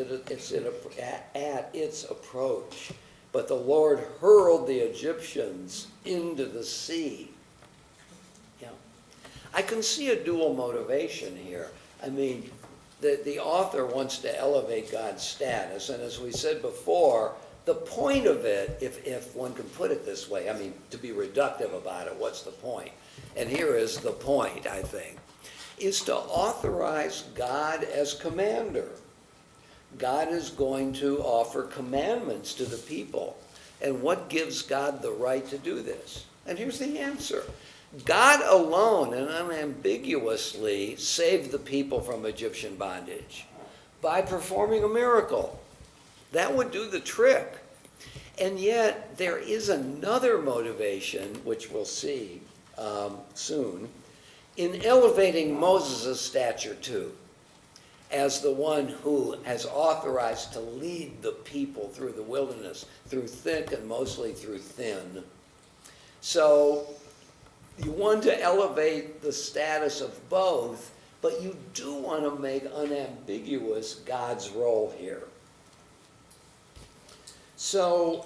[SPEAKER 2] its approach. But the Lord hurled the Egyptians into the sea. Yeah. I can see a dual motivation here. I mean, the author wants to elevate God's status, and as we said before, the point of it, if one can put it this way, I mean, to be reductive about it, what's the point? And here is the point, I think, is to authorize God as commander. God is going to offer commandments to the people. And what gives God the right to do this? And here's the answer. God alone and unambiguously saved the people from Egyptian bondage by performing a miracle. That would do the trick. And yet there is another motivation, which we'll see soon, in elevating Moses' stature too, as the one who has authorized to lead the people through the wilderness, through thick and mostly through thin. So you want to elevate the status of both, but you do want to make unambiguous God's role here. So,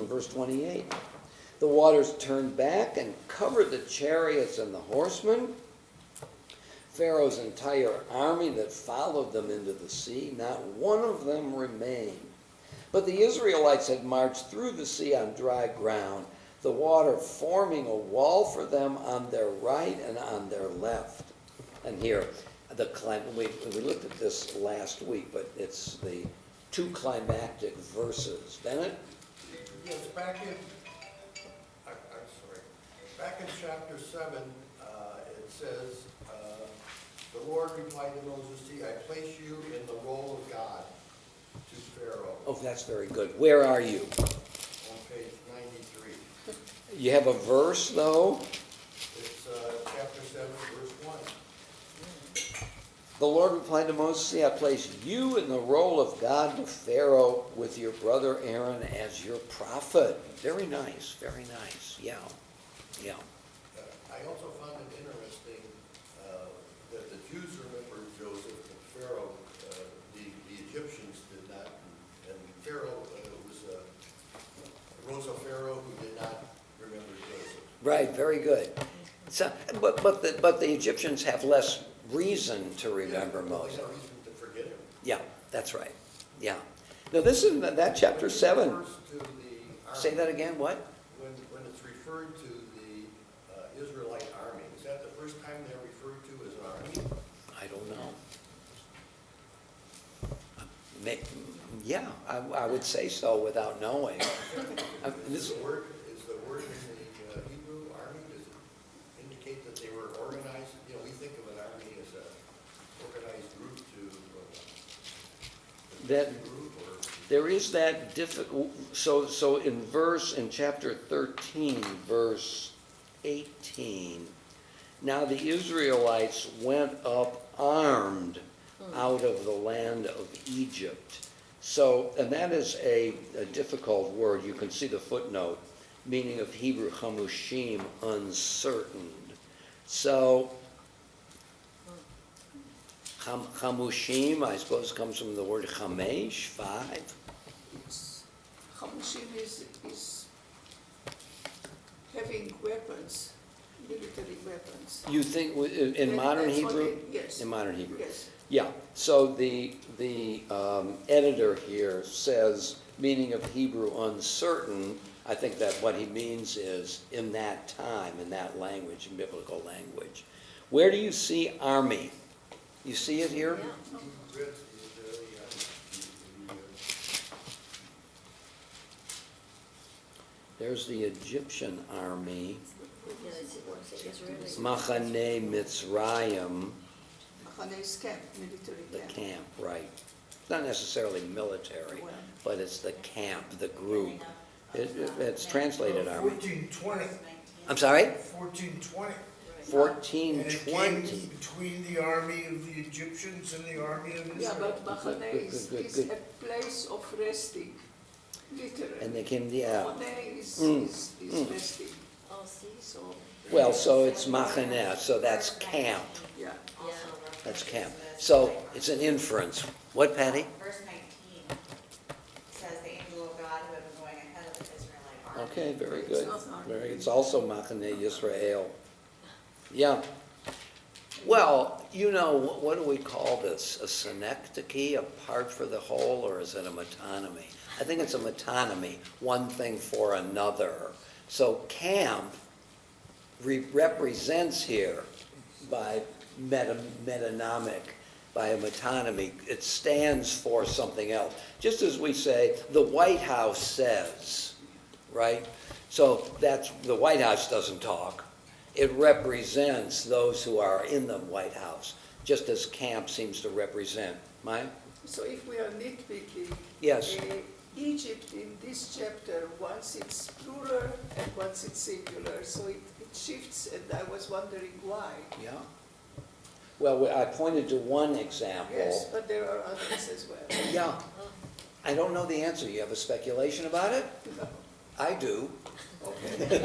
[SPEAKER 2] verse 28, the waters turned back and covered the chariots and the horsemen. Pharaoh's entire army that followed them into the sea, not one of them remained. But the Israelites had marched through the sea on dry ground, the water forming a wall for them on their right and on their left. And here, we looked at this last week, but it's the two climactic verses. Bennett?
[SPEAKER 8] Yes, back in chapter 7, it says, the Lord replied to Moses, see, I place you in the role of God to Pharaoh.
[SPEAKER 2] Oh, that's very good. Where are you?
[SPEAKER 8] On page 93.
[SPEAKER 2] You have a verse, though?
[SPEAKER 8] It's chapter 7, verse 1.
[SPEAKER 2] The Lord replied to Moses, see, I place you in the role of God to Pharaoh with your brother Aaron as your prophet. Very nice, very nice. Yeah, yeah.
[SPEAKER 8] I also found it interesting that the Jews remembered Joseph, but Pharaoh, the Egyptians did not. And Pharaoh rose a Pharaoh who did not remember Joseph.
[SPEAKER 2] Right, very good. So, but the Egyptians have less reason to remember Moses.
[SPEAKER 8] No reason to forget him.
[SPEAKER 2] Yeah, that's right. Yeah. Now this is that chapter 7.
[SPEAKER 8] Refers to the army.
[SPEAKER 2] Say that again. What?
[SPEAKER 8] When it's referred to the Israelite army, is that the first time they're referred to as an army?
[SPEAKER 2] I don't know. Yeah, I would say so without knowing.
[SPEAKER 8] Is the word in the Hebrew army, does it indicate that they were organized? You know, we think of an army as an organized group to
[SPEAKER 2] That-
[SPEAKER 8] group, or is
[SPEAKER 2] There is that difficult, so in chapter 13, verse 18, now the Israelites went up armed out of the land of Egypt. So, and that is a difficult word. You can see the footnote, meaning of Hebrew chamushim, uncertain. So, chamushim, I suppose, comes from the word chamesh, 5.
[SPEAKER 1] Chamushim is having weapons, military weapons.
[SPEAKER 2] You think in modern
[SPEAKER 1] That's what
[SPEAKER 2] Hebrew?
[SPEAKER 1] yes.
[SPEAKER 2] In modern Hebrew.
[SPEAKER 1] Yes.
[SPEAKER 2] Yeah. So the editor here says meaning of Hebrew uncertain. I think that what he means is in that time, in that language, in biblical language. Where do you see army? You see it here?
[SPEAKER 6] Yeah.
[SPEAKER 2] There's the Egyptian army,
[SPEAKER 6] Yeah, it's Israeli.
[SPEAKER 2] Machane Mitzrayim,
[SPEAKER 1] Machane's camp, military
[SPEAKER 2] the
[SPEAKER 1] camp.
[SPEAKER 2] camp, right. It's not necessarily military,
[SPEAKER 1] Well.
[SPEAKER 2] but it's the camp, the group. It's translated army.
[SPEAKER 9] 1420,
[SPEAKER 2] I'm sorry?
[SPEAKER 9] 1420. And it came
[SPEAKER 2] 1420.
[SPEAKER 9] between the army of the Egyptians and the army of
[SPEAKER 1] Yeah,
[SPEAKER 9] Israel.
[SPEAKER 1] but Machane is a place of resting, literally.
[SPEAKER 2] And they came, yeah.
[SPEAKER 1] Machane is resting,
[SPEAKER 6] Oh, see?
[SPEAKER 1] so,
[SPEAKER 2] Well, so it's Machaneh, so that's camp.
[SPEAKER 1] yeah.
[SPEAKER 6] Yeah.
[SPEAKER 2] That's camp. So it's an inference. What, Patty?
[SPEAKER 5] Verse 19 says the angel of God who had been going ahead of the Israelite army.
[SPEAKER 2] Okay, very
[SPEAKER 1] It's
[SPEAKER 2] good.
[SPEAKER 1] not army.
[SPEAKER 2] It's also Machaneh Yisrael. Yeah. Well, you know, what do we call this? A synecdoche, a part for the whole, or is it a metonymy? I think it's a metonymy, one thing for another. So camp represents here by metonymic, by a metonymy. It stands for something else. Just as we say, the White House says, right? So that's, the White House doesn't talk. It represents those who are in the White House, just as camp seems to represent. Maya?
[SPEAKER 1] So if we are nitpicking.
[SPEAKER 2] Yes.
[SPEAKER 1] Egypt in this chapter, once it's plural and once it's singular, so it shifts, and I was wondering why.
[SPEAKER 2] Yeah. Well, I pointed to one example.
[SPEAKER 1] Yes, but there are others as well.
[SPEAKER 2] Yeah. I don't know the answer. You have a speculation about it?
[SPEAKER 1] No.
[SPEAKER 2] I do.
[SPEAKER 1] Okay.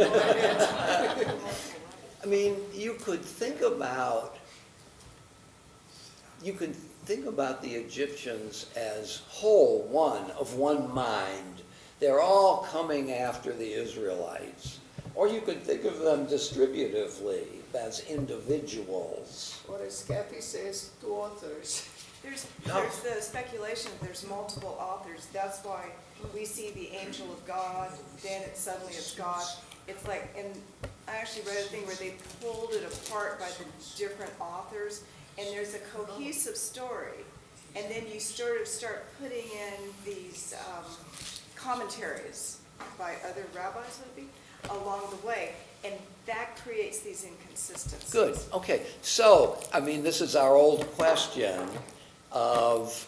[SPEAKER 2] I mean, you could think about the Egyptians as whole one, of one mind. They're all coming after the Israelites. Or you could think of them distributively as individuals.
[SPEAKER 1] Or as Kathy says, two authors.
[SPEAKER 10] There's the speculation that there's multiple authors. That's why we see the angel of God, then suddenly it's God. It's like, and I actually read a thing where they pulled it apart by the different authors, and there's a cohesive story. And then you sort of start putting in these commentaries by other rabbis, would it be, along the way. And that creates these inconsistencies.
[SPEAKER 2] Good, okay. So, I mean, this is our old question of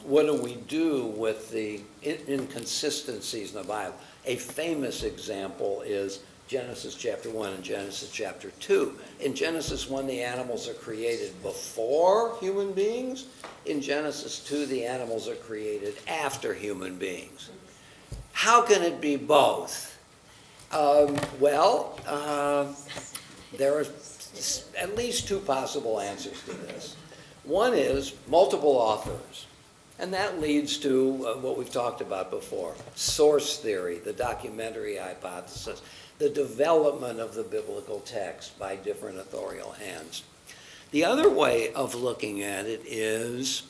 [SPEAKER 2] what do we do with the inconsistencies in the Bible. A famous example is Genesis chapter 1 and Genesis chapter 2. In Genesis 1, the animals are created before human beings. In Genesis 2, the animals are created after human beings. How can it be both? There are at least two possible answers to this. One is multiple authors, and that leads to what we've talked about before, source theory, the documentary hypothesis, the development of the biblical text by different authorial hands. The other way of looking at it is,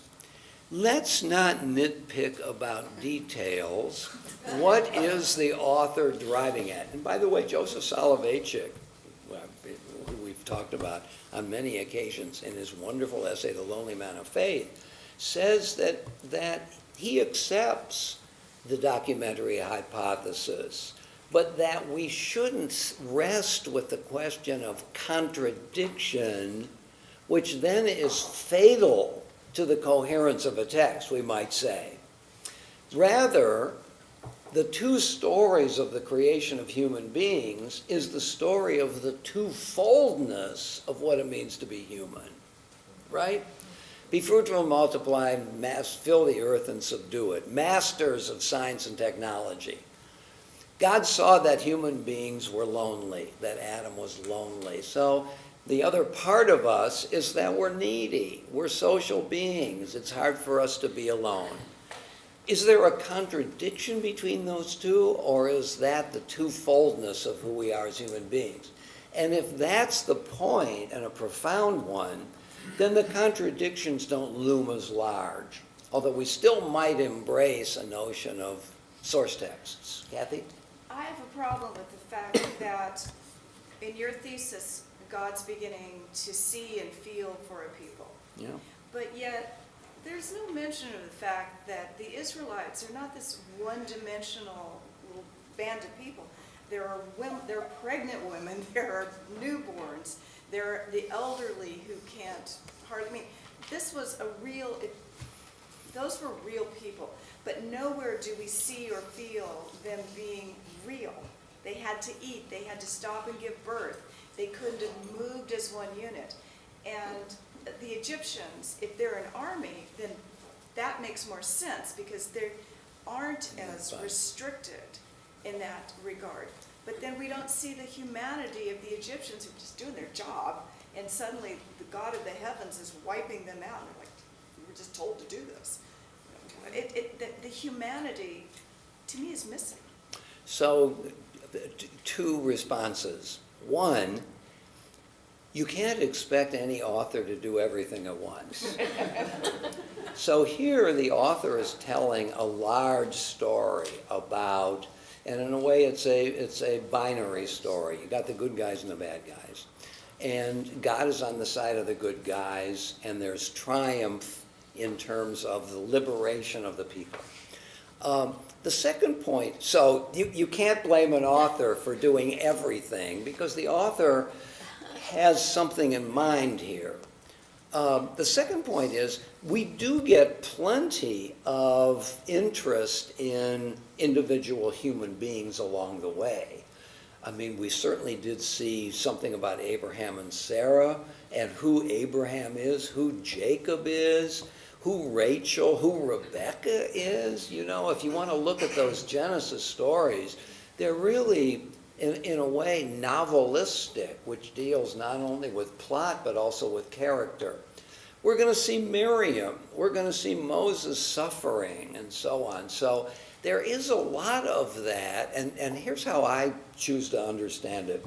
[SPEAKER 2] let's not nitpick about details. What is the author driving at? And by the way, Joseph Soloveitchik, who we've talked about on many occasions in his wonderful essay, The Lonely Man of Faith, says that he accepts the documentary hypothesis, but that we shouldn't rest with the question of contradiction, which then is fatal to the coherence of a text, we might say. Rather, the two stories of the creation of human beings is the story of the twofoldness of what it means to be human, right? Be fruitful and multiply, fill the earth and subdue it. Masters of science and technology. God saw that human beings were lonely, that Adam was lonely. So the other part of us is that we're needy. We're social beings. It's hard for us to be alone. Is there a contradiction between those two, or is that the twofoldness of who we are as human beings? And if that's the point, and a profound one, then the contradictions don't loom as large, although we still might embrace a notion of source texts. Kathy?
[SPEAKER 10] I have a problem with the fact that in your thesis, God's beginning to see and feel for a people.
[SPEAKER 2] Yeah.
[SPEAKER 10] But yet, there's no mention of the fact that the Israelites are not this one-dimensional little band of people. There are women, there are pregnant women, there are newborns, there are the elderly who can't hardly, I mean, this was a real, those were real people. But nowhere do we see or feel them being real. They had to eat, they had to stop and give birth. They couldn't have moved as one unit. And the Egyptians, if they're an army, then that makes more sense because they aren't as restricted in that regard. But then we don't see the humanity of the Egyptians who are just doing their job, and suddenly the God of the heavens is wiping them out. And they're like, we were just told to do this. The humanity, to me, is missing.
[SPEAKER 2] So, two responses. One, you can't expect any author to do everything at once. So here the author is telling a large story about, and in a way it's a binary story. You got the good guys and the bad guys. And God is on the side of the good guys, and there's triumph in terms of the liberation of the people. The second point, so you can't blame an author for doing everything because the author has something in mind here. The second point is we do get plenty of interest in individual human beings along the way. I mean, we certainly did see something about Abraham and Sarah and who Abraham is, who Jacob is, who Rachel, who Rebecca is. You know, if you want to look at those Genesis stories, they're really, in a way, novelistic, which deals not only with plot, but also with character. We're going to see Miriam. We're going to see Moses suffering and so on. So there is a lot of that, and here's how I choose to understand it.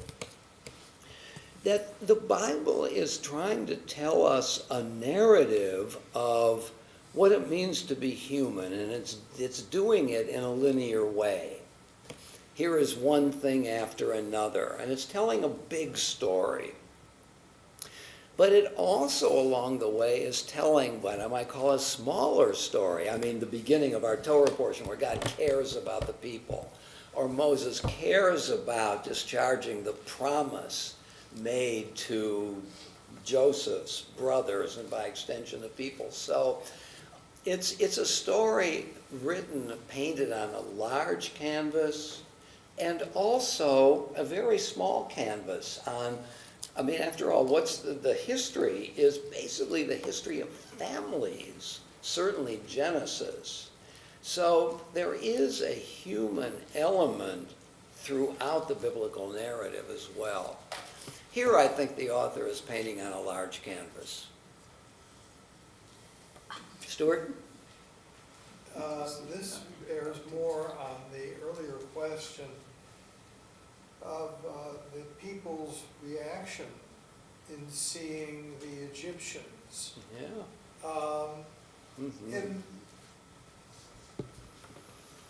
[SPEAKER 2] That the Bible is trying to tell us a narrative of what it means to be human, and it's doing it in a linear way. Here is one thing after another, and it's telling a big story. But it also, along the way, is telling what I might call a smaller story. I mean, the beginning of our Torah portion where God cares about the people, or Moses cares about discharging the promise made to Joseph's brothers and by extension the people. So it's a story written, painted on a large canvas and also a very small canvas on, I mean, after all, what's the history is basically the history of families, certainly Genesis. So there is a human element throughout the biblical narrative as well. Here I think the author is painting on a large canvas. Stuart?
[SPEAKER 3] This bears more on the earlier question of the people's reaction in seeing the Egyptians.
[SPEAKER 2] Yeah.
[SPEAKER 3] And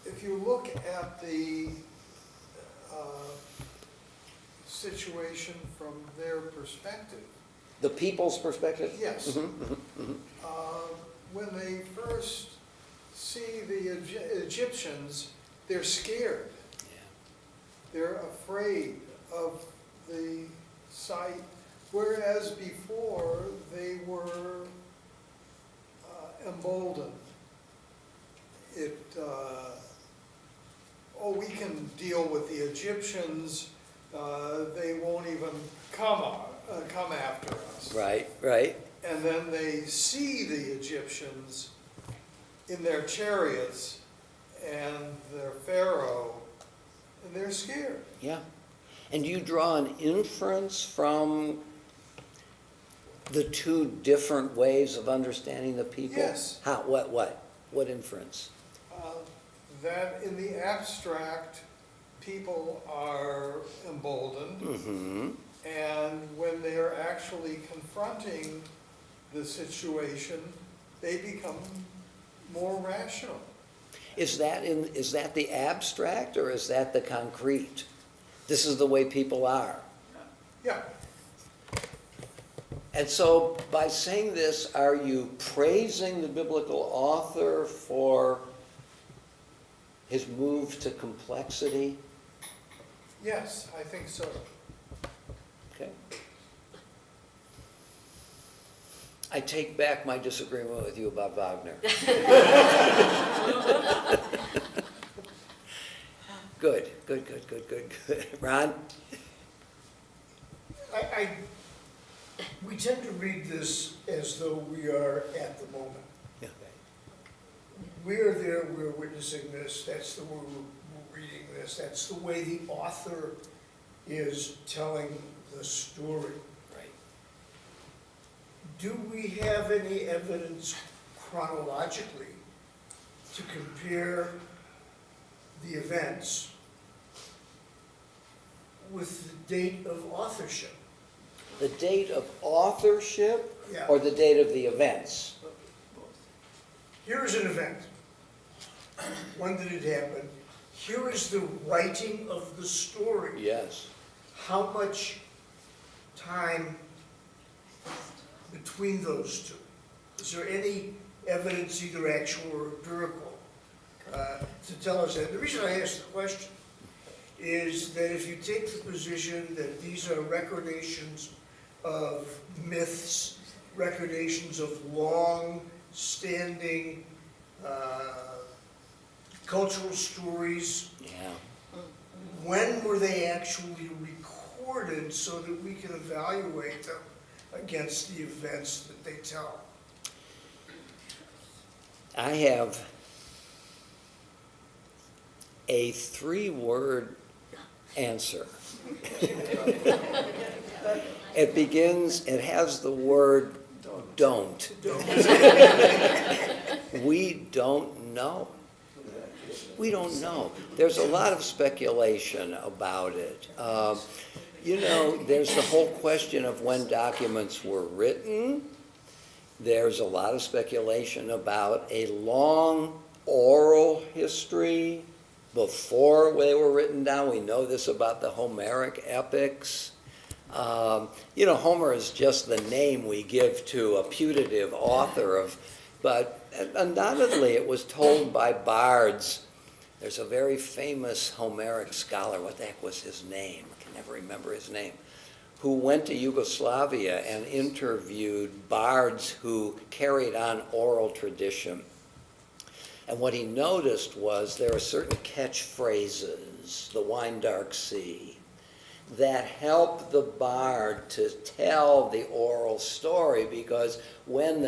[SPEAKER 3] if you look at the situation from their perspective.
[SPEAKER 2] The people's perspective?
[SPEAKER 3] Yes. When they first see the Egyptians, they're scared.
[SPEAKER 2] Yeah.
[SPEAKER 3] They're afraid of the sight, whereas before they were emboldened we can deal with the Egyptians, they won't even come after us.
[SPEAKER 2] Right, right.
[SPEAKER 3] And then they see the Egyptians in their chariots and their Pharaoh, and they're scared.
[SPEAKER 2] Yeah. And do you draw an inference from the two different ways of understanding the people?
[SPEAKER 3] Yes.
[SPEAKER 2] How, what inference?
[SPEAKER 3] That in the abstract, people are emboldened,
[SPEAKER 2] Mm-hmm.
[SPEAKER 3] and when they're actually confronting the situation, they become more rational.
[SPEAKER 2] Is that the abstract, or is that the concrete? This is the way people are.
[SPEAKER 3] Yeah,
[SPEAKER 2] And so by saying this, are you praising the biblical author for his move to complexity?
[SPEAKER 3] yes, I think so.
[SPEAKER 2] Okay. I take back my disagreement with you about Wagner. Good. Ron?
[SPEAKER 9] We tend to read this as though we are at the moment.
[SPEAKER 2] Yeah.
[SPEAKER 9] We are there, we're witnessing this, that's the way we're reading this, that's the way the author is telling the story.
[SPEAKER 2] Right.
[SPEAKER 9] Do we have any evidence chronologically to compare the events with the date of authorship?
[SPEAKER 2] The date of authorship
[SPEAKER 9] Yeah.
[SPEAKER 2] or the date of the events?
[SPEAKER 9] Here is an event. When did it happen? Here is the writing of the story.
[SPEAKER 2] Yes.
[SPEAKER 9] How much time between those two? Is there any evidence, either actual or empirical, to tell us that? The reason I ask the question is that if you take the position that these are recordations of myths, recordations of long-standing cultural stories,
[SPEAKER 2] Yeah.
[SPEAKER 9] when were they actually recorded so that we can evaluate them against the events that they tell?
[SPEAKER 2] I have a 3-word answer. It has the word don't. We don't know. We don't know. There's a lot of speculation about it. There's the whole question of when documents were written. There's a lot of speculation about a long oral history before they were written down. We know this about the Homeric epics. Homer is just the name we give to a putative author but undoubtedly it was told by bards. There's a very famous Homeric scholar, what the heck was his name? I can never remember his name, who went to Yugoslavia and interviewed bards who carried on oral tradition. And what he noticed was there are certain catchphrases, the wine dark sea, that help the bard to tell the oral story, because when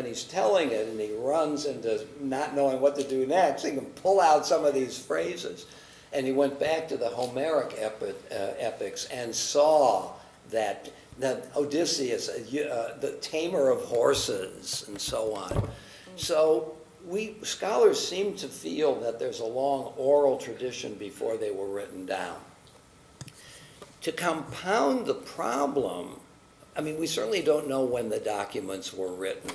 [SPEAKER 2] he's telling it and he runs into not knowing what to do next, he can pull out some of these phrases. And he went back to the Homeric epics and saw that Odysseus, the tamer of horses, and so on. So scholars seem to feel that there's a long oral tradition before they were written down. To compound the problem, we certainly don't know when the documents were written.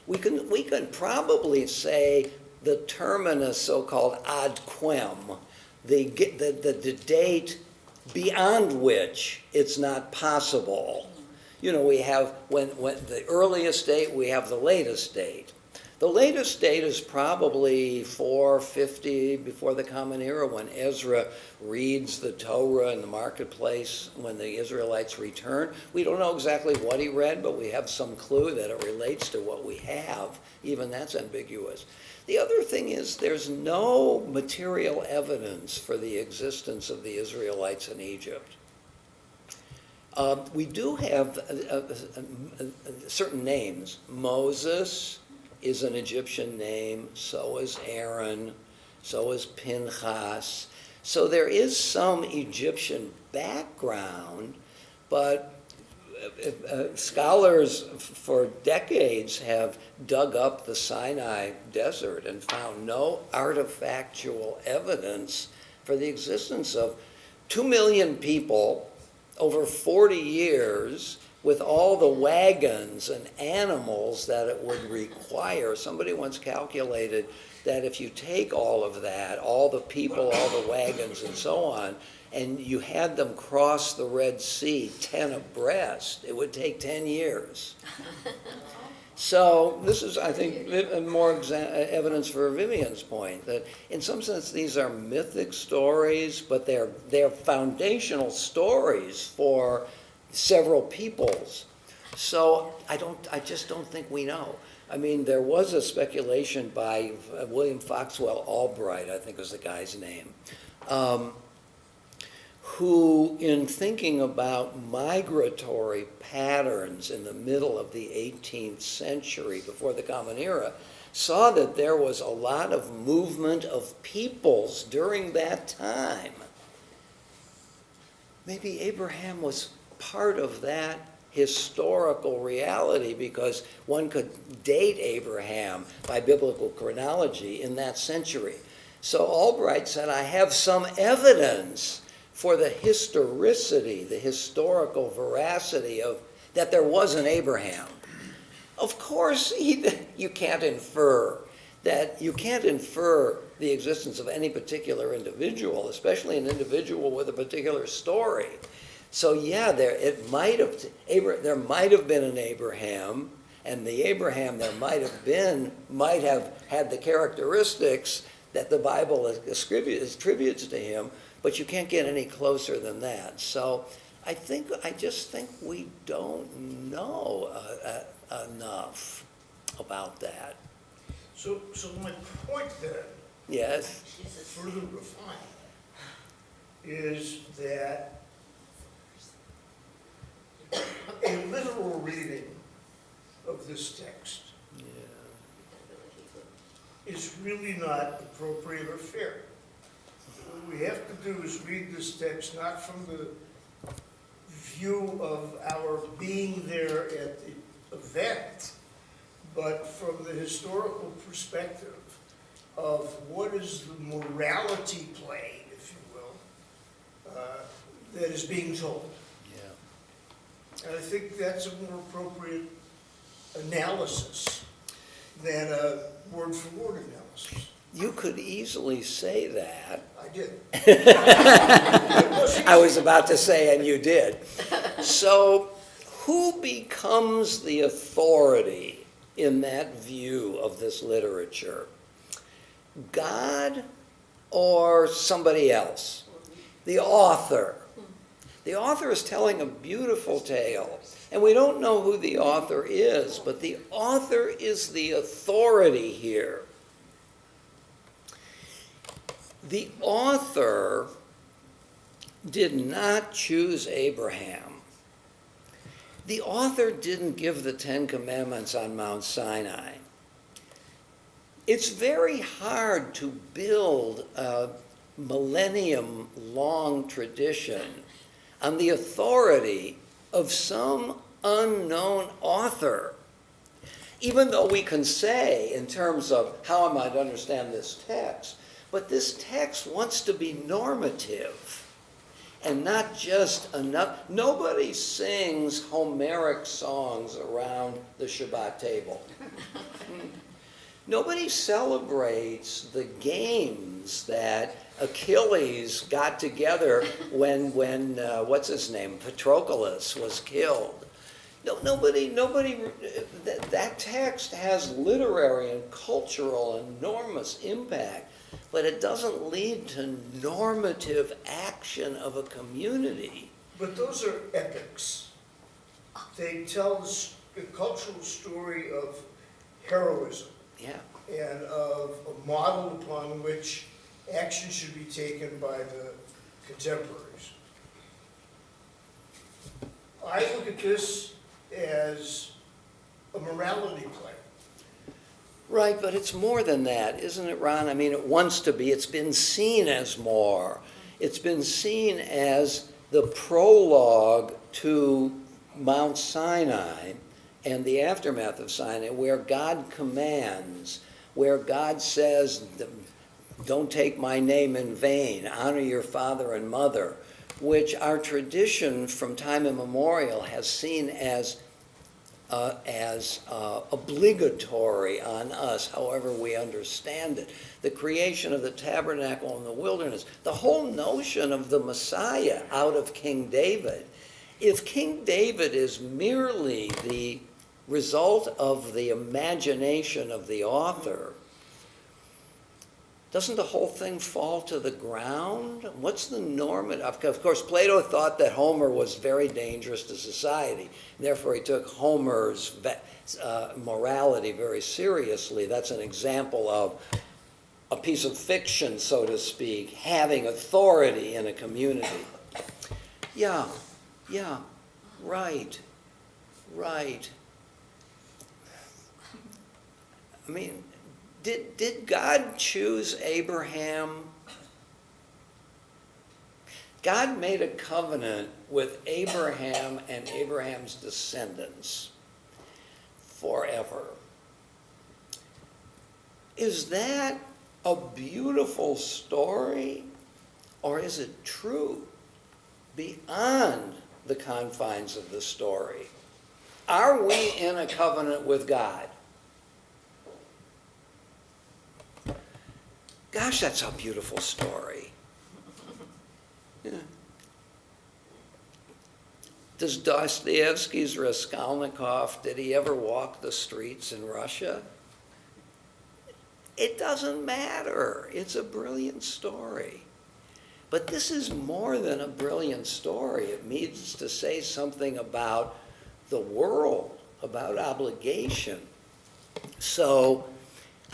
[SPEAKER 2] We can probably say the terminus, so-called ad quem, the date beyond which it's not possible. We have when the earliest date, we have the latest date. The latest date is probably 450 before the Common Era, when Ezra reads the Torah in the marketplace when the Israelites return. We don't know exactly what he read, but we have some clue that it relates to what we have. Even that's ambiguous. The other thing is there's no material evidence for the existence of the Israelites in Egypt. We do have certain names. Moses is an Egyptian name, so is Aaron, so is Pinchas. So there is some Egyptian background, but scholars for decades have dug up the Sinai desert and found no artifactual evidence for the existence of 2 million people over 40 years with all the wagons and animals that it would require. Somebody once calculated that if you take all of that, all the people, all the wagons and so on, and you had them cross the Red Sea 10 abreast, it would take 10 years. So this is, I think, more evidence for Vivian's point, that in some sense these are mythic stories, but they're foundational stories for several peoples. So I just don't think we know. I mean, there was a speculation by William Foxwell Albright, I think was the guy's name, who, in thinking about migratory patterns in the middle of the 18th century, before the Common Era, saw that there was a lot of movement of peoples during that time. Maybe Abraham was part of that historical reality, because one could date Abraham by biblical chronology in that century. So Albright said, I have some evidence for the historicity, the historical veracity of that there was an Abraham. Of course, you can't infer the existence of any particular individual, especially an individual with a particular story. So yeah, there might have been an Abraham, and the Abraham there might have had the characteristics that the Bible attributes to him, but you can't get any closer than that. So I just think we don't know enough about that.
[SPEAKER 9] So my point then,
[SPEAKER 2] Yes.
[SPEAKER 9] further refined, is that a literal reading of this text is really not appropriate or fair. What we have to do is read this text not from the view of our being there at the event, but from the historical perspective of what is the morality plane, if you will, that is being told.
[SPEAKER 2] Yeah.
[SPEAKER 9] And I think that's a more appropriate analysis than a word-for-word analysis.
[SPEAKER 2] You could easily say that.
[SPEAKER 9] I did.
[SPEAKER 2] I was about to say, and you did. So, who becomes the authority in that view of this literature? God or somebody else? The author. The author is telling a beautiful tale, and we don't know who the author is, but the author is the authority here. The author did not choose Abraham. The author didn't give the Ten Commandments on Mount Sinai. It's very hard to build a millennium-long tradition on the authority of some unknown author. Even though we can say, in terms of how I might understand this text, but this text wants to be normative and not just enough. Nobody sings Homeric songs around the Shabbat table. Nobody celebrates the games that Achilles got together when what's his name, Patroclus was killed. No, nobody, that text has literary and cultural enormous impact, but it doesn't lead to normative action of a community.
[SPEAKER 9] But those are epics. They tell the cultural story of heroism
[SPEAKER 2] Yeah.
[SPEAKER 9] and of a model upon which action should be taken by the contemporaries. I look at this as a morality play.
[SPEAKER 2] Right, but it's more than that, isn't it, Ron? I mean, it wants to be. It's been seen as more. It's been seen as the prologue to Mount Sinai and the aftermath of Sinai, where God commands, where God says, don't take my name in vain, honor your father and mother, which our tradition from time immemorial has seen as obligatory on us, however we understand it. The creation of the tabernacle in the wilderness, the whole notion of the Messiah out of King David. If King David is merely the result of the imagination of the author, doesn't the whole thing fall to the ground? What's the normative? Of course, Plato thought that Homer was very dangerous to society. Therefore, he took Homer's morality very seriously. That's an example of a piece of fiction, so to speak, having authority in a community. Yeah, right. I mean, did God choose Abraham? God made a covenant with Abraham and Abraham's descendants forever. Is that a beautiful story, or is it true beyond the confines of the story? Are we in a covenant with God? Gosh, that's a beautiful story. Yeah. Does Dostoevsky's Raskolnikov, did he ever walk the streets in Russia? It doesn't matter. It's a brilliant story. But this is more than a brilliant story. It means to say something about the world, about obligation. So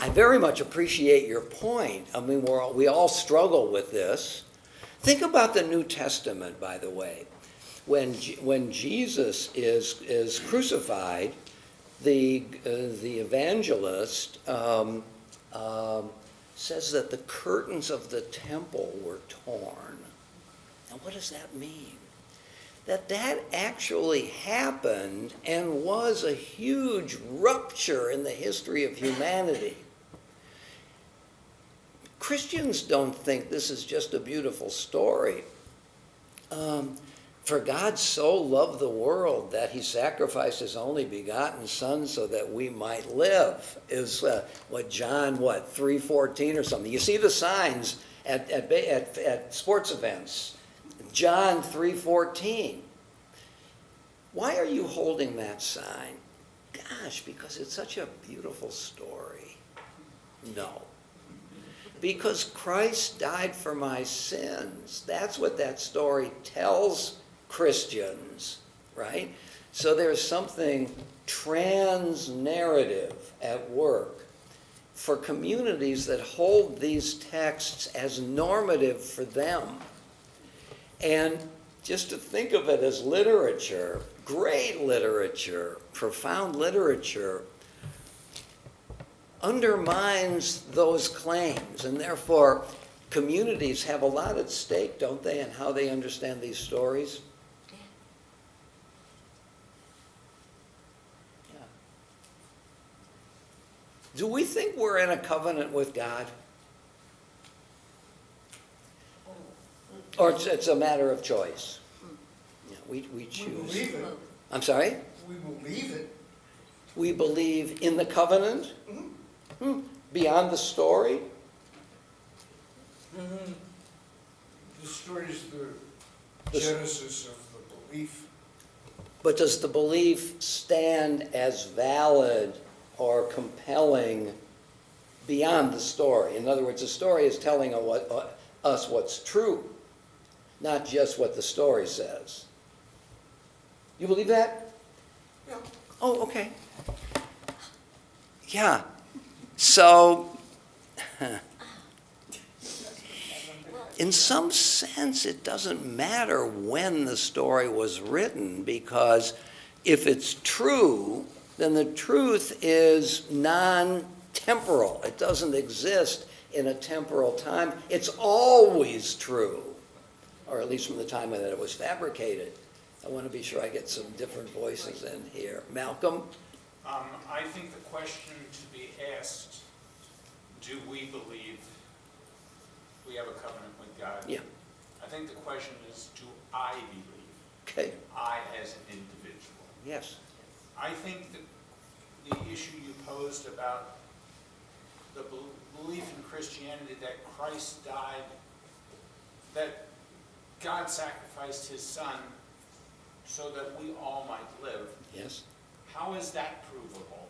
[SPEAKER 2] I very much appreciate your point. I mean, we all struggle with this. Think about the New Testament, by the way. When Jesus is crucified, the evangelist says that the curtains of the temple were torn. Now, what does that mean? That actually happened and was a huge rupture in the history of humanity. Christians don't think this is just a beautiful story. For God so loved the world that he sacrificed his only begotten son so that we might live, is John 3:14 or something. You see the signs at sports events. John 3:14. Why are you holding that sign? Gosh, because it's such a beautiful story. No. Because Christ died for my sins. That's what that story tells Christians, right? So there's something trans-narrative at work for communities that hold these texts as normative for them. And just to think of it as literature, great literature, profound literature, undermines those claims. And therefore, communities have a lot at stake, don't they, in how they understand these stories? Yeah. Do we think we're in a covenant with God? Or it's a matter of choice? Yeah, we choose.
[SPEAKER 9] We believe it.
[SPEAKER 2] I'm sorry?
[SPEAKER 9] We believe it.
[SPEAKER 2] We believe in the covenant? Beyond the story?
[SPEAKER 9] The story is the genesis of the belief.
[SPEAKER 2] But does the belief stand as valid or compelling beyond the story? In other words, the story is telling us what's true, not just what the story says. You believe that?
[SPEAKER 3] Yeah.
[SPEAKER 2] Oh, okay. Yeah. So, in some sense, it doesn't matter when the story was written, because if it's true, then the truth is non-temporal. It doesn't exist in a temporal time. It's always true, or at least from the time that it was fabricated. I want to be sure I get some different voices in here. Malcolm?
[SPEAKER 4] I think the question to be asked, do we believe we have a covenant with God?
[SPEAKER 2] Yeah.
[SPEAKER 4] I think the question is, do I believe?
[SPEAKER 2] Okay.
[SPEAKER 4] I as an individual.
[SPEAKER 2] Yes.
[SPEAKER 4] I think that the issue you posed about the belief in Christianity that Christ died, that God sacrificed his son so that we all might live.
[SPEAKER 2] Yes.
[SPEAKER 4] How is that provable?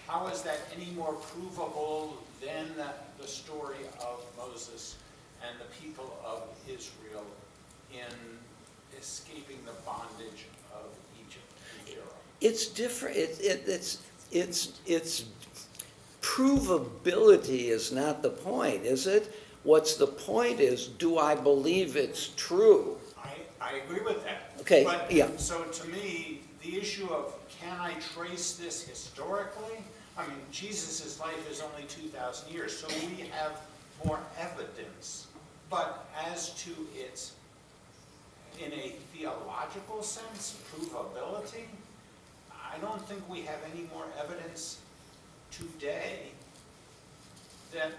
[SPEAKER 4] How is that any more provable than the story of Moses and the people of Israel in escaping the bondage of Egypt and Pharaoh?
[SPEAKER 2] It's different. It's provability is not the point, is it? What's the point is, do I believe it's true?
[SPEAKER 4] I agree with that.
[SPEAKER 2] Okay,
[SPEAKER 4] But,
[SPEAKER 2] yeah.
[SPEAKER 4] so to me, the issue of can I trace this historically? I mean, Jesus' life is only 2,000 years, so we have more evidence. But as to its, in a theological sense, provability, I don't think we have any more evidence today that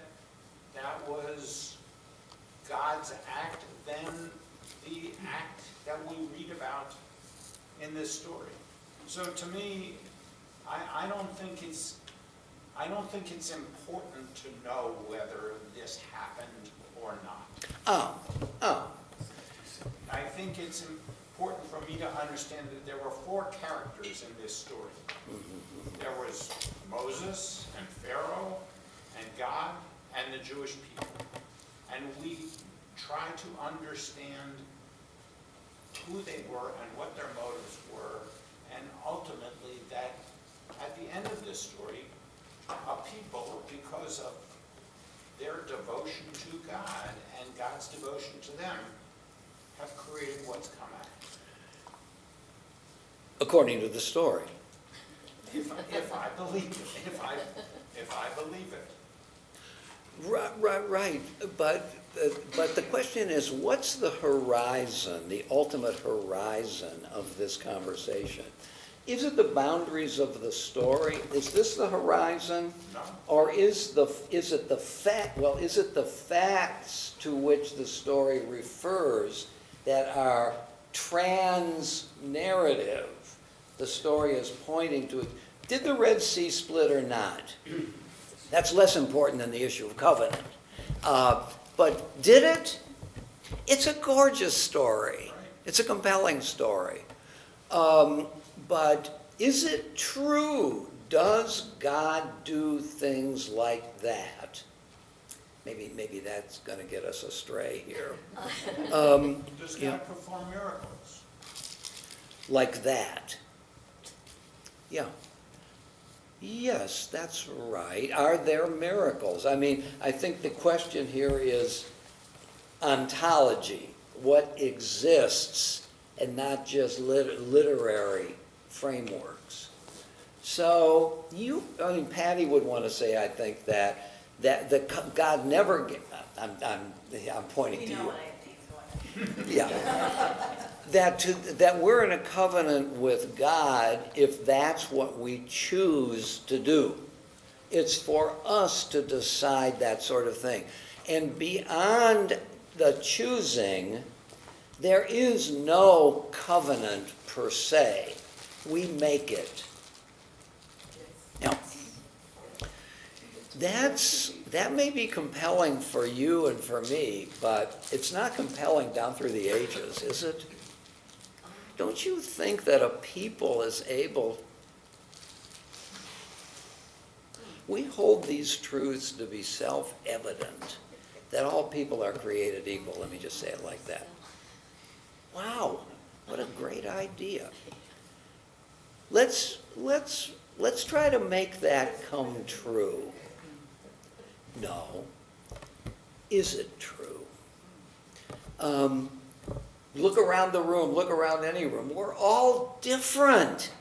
[SPEAKER 4] that was God's act than the act that we read about in this story. So to me, I don't think it's important to know whether this happened or not.
[SPEAKER 2] Oh.
[SPEAKER 4] I think it's important for me to understand that there were 4 characters in this story. There was Moses and Pharaoh and God and the Jewish people. And we try to understand who they were and what their motives were, and ultimately that at the end of this story, a people, because of their devotion to God and God's devotion to them, have created what's come out.
[SPEAKER 2] According to the story.
[SPEAKER 4] If I believe it, if I believe it.
[SPEAKER 2] Right. But the question is, what's the horizon, the ultimate horizon of this conversation? Is it the boundaries of the story? Is this the horizon?
[SPEAKER 4] No.
[SPEAKER 2] Or is it the facts to which the story refers that are trans-narrative? The story is pointing to it. Did the Red Sea split or not? That's less important than the issue of covenant. But did it? It's a gorgeous story. It's a compelling story. But is it true? Does God do things like that? Maybe that's going to get us astray here.
[SPEAKER 4] Does God
[SPEAKER 2] Yeah.
[SPEAKER 4] perform miracles?
[SPEAKER 2] Like that. Yeah. Yes, that's right. Are there miracles? I mean, I think the question here is ontology, what exists, and not just literary frameworks. So Patty would want to say, I think, that God never, I'm pointing to you.
[SPEAKER 5] You know what I think, so
[SPEAKER 2] Yeah. That we're in a covenant with God if that's what we choose to do. It's for us to decide that sort of thing. And beyond the choosing, there is no covenant per se. We make it. Now, that may be compelling for you and for me, but it's not compelling down through the ages, is it? don't you think that a people is able, we hold these truths to be self-evident, that all people are created equal. Let me just say it like that. Wow, what a great idea. Let's try to make that come true. No. Is it true? Look around the room, look around any room. We're all different.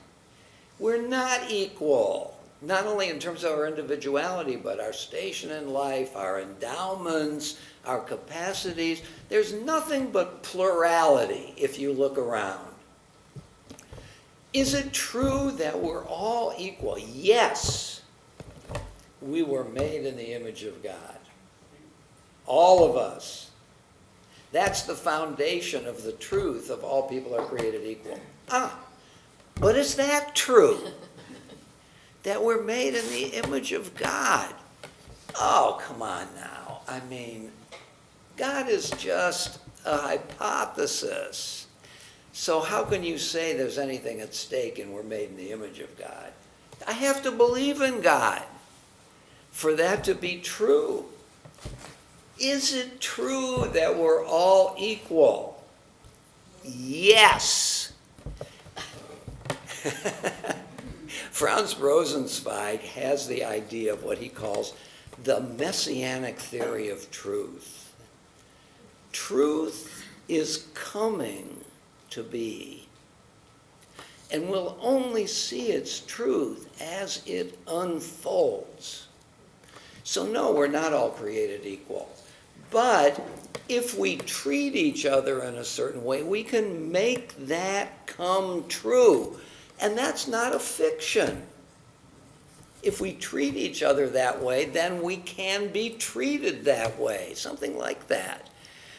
[SPEAKER 2] We're not equal. Not only in terms of our individuality, but our station in life, our endowments, our capacities. There's nothing but plurality if you look around. Is it true that we're all equal? Yes. We were made in the image of God. All of us. That's the foundation of the truth of all people are created equal. But is that true? That we're made in the image of God? Oh, come on now. I mean, God is just a hypothesis. So how can you say there's anything at stake and we're made in the image of God? I have to believe in God for that to be true. Is it true that we're all equal? Yes. Franz Rosenzweig has the idea of what he calls the messianic theory of truth. Truth is coming to be, and we'll only see its truth as it unfolds. So no, we're not all created equal. But if we treat each other in a certain way, we can make that come true. And that's not a fiction. If we treat each other that way, then we can be treated that way, something like that.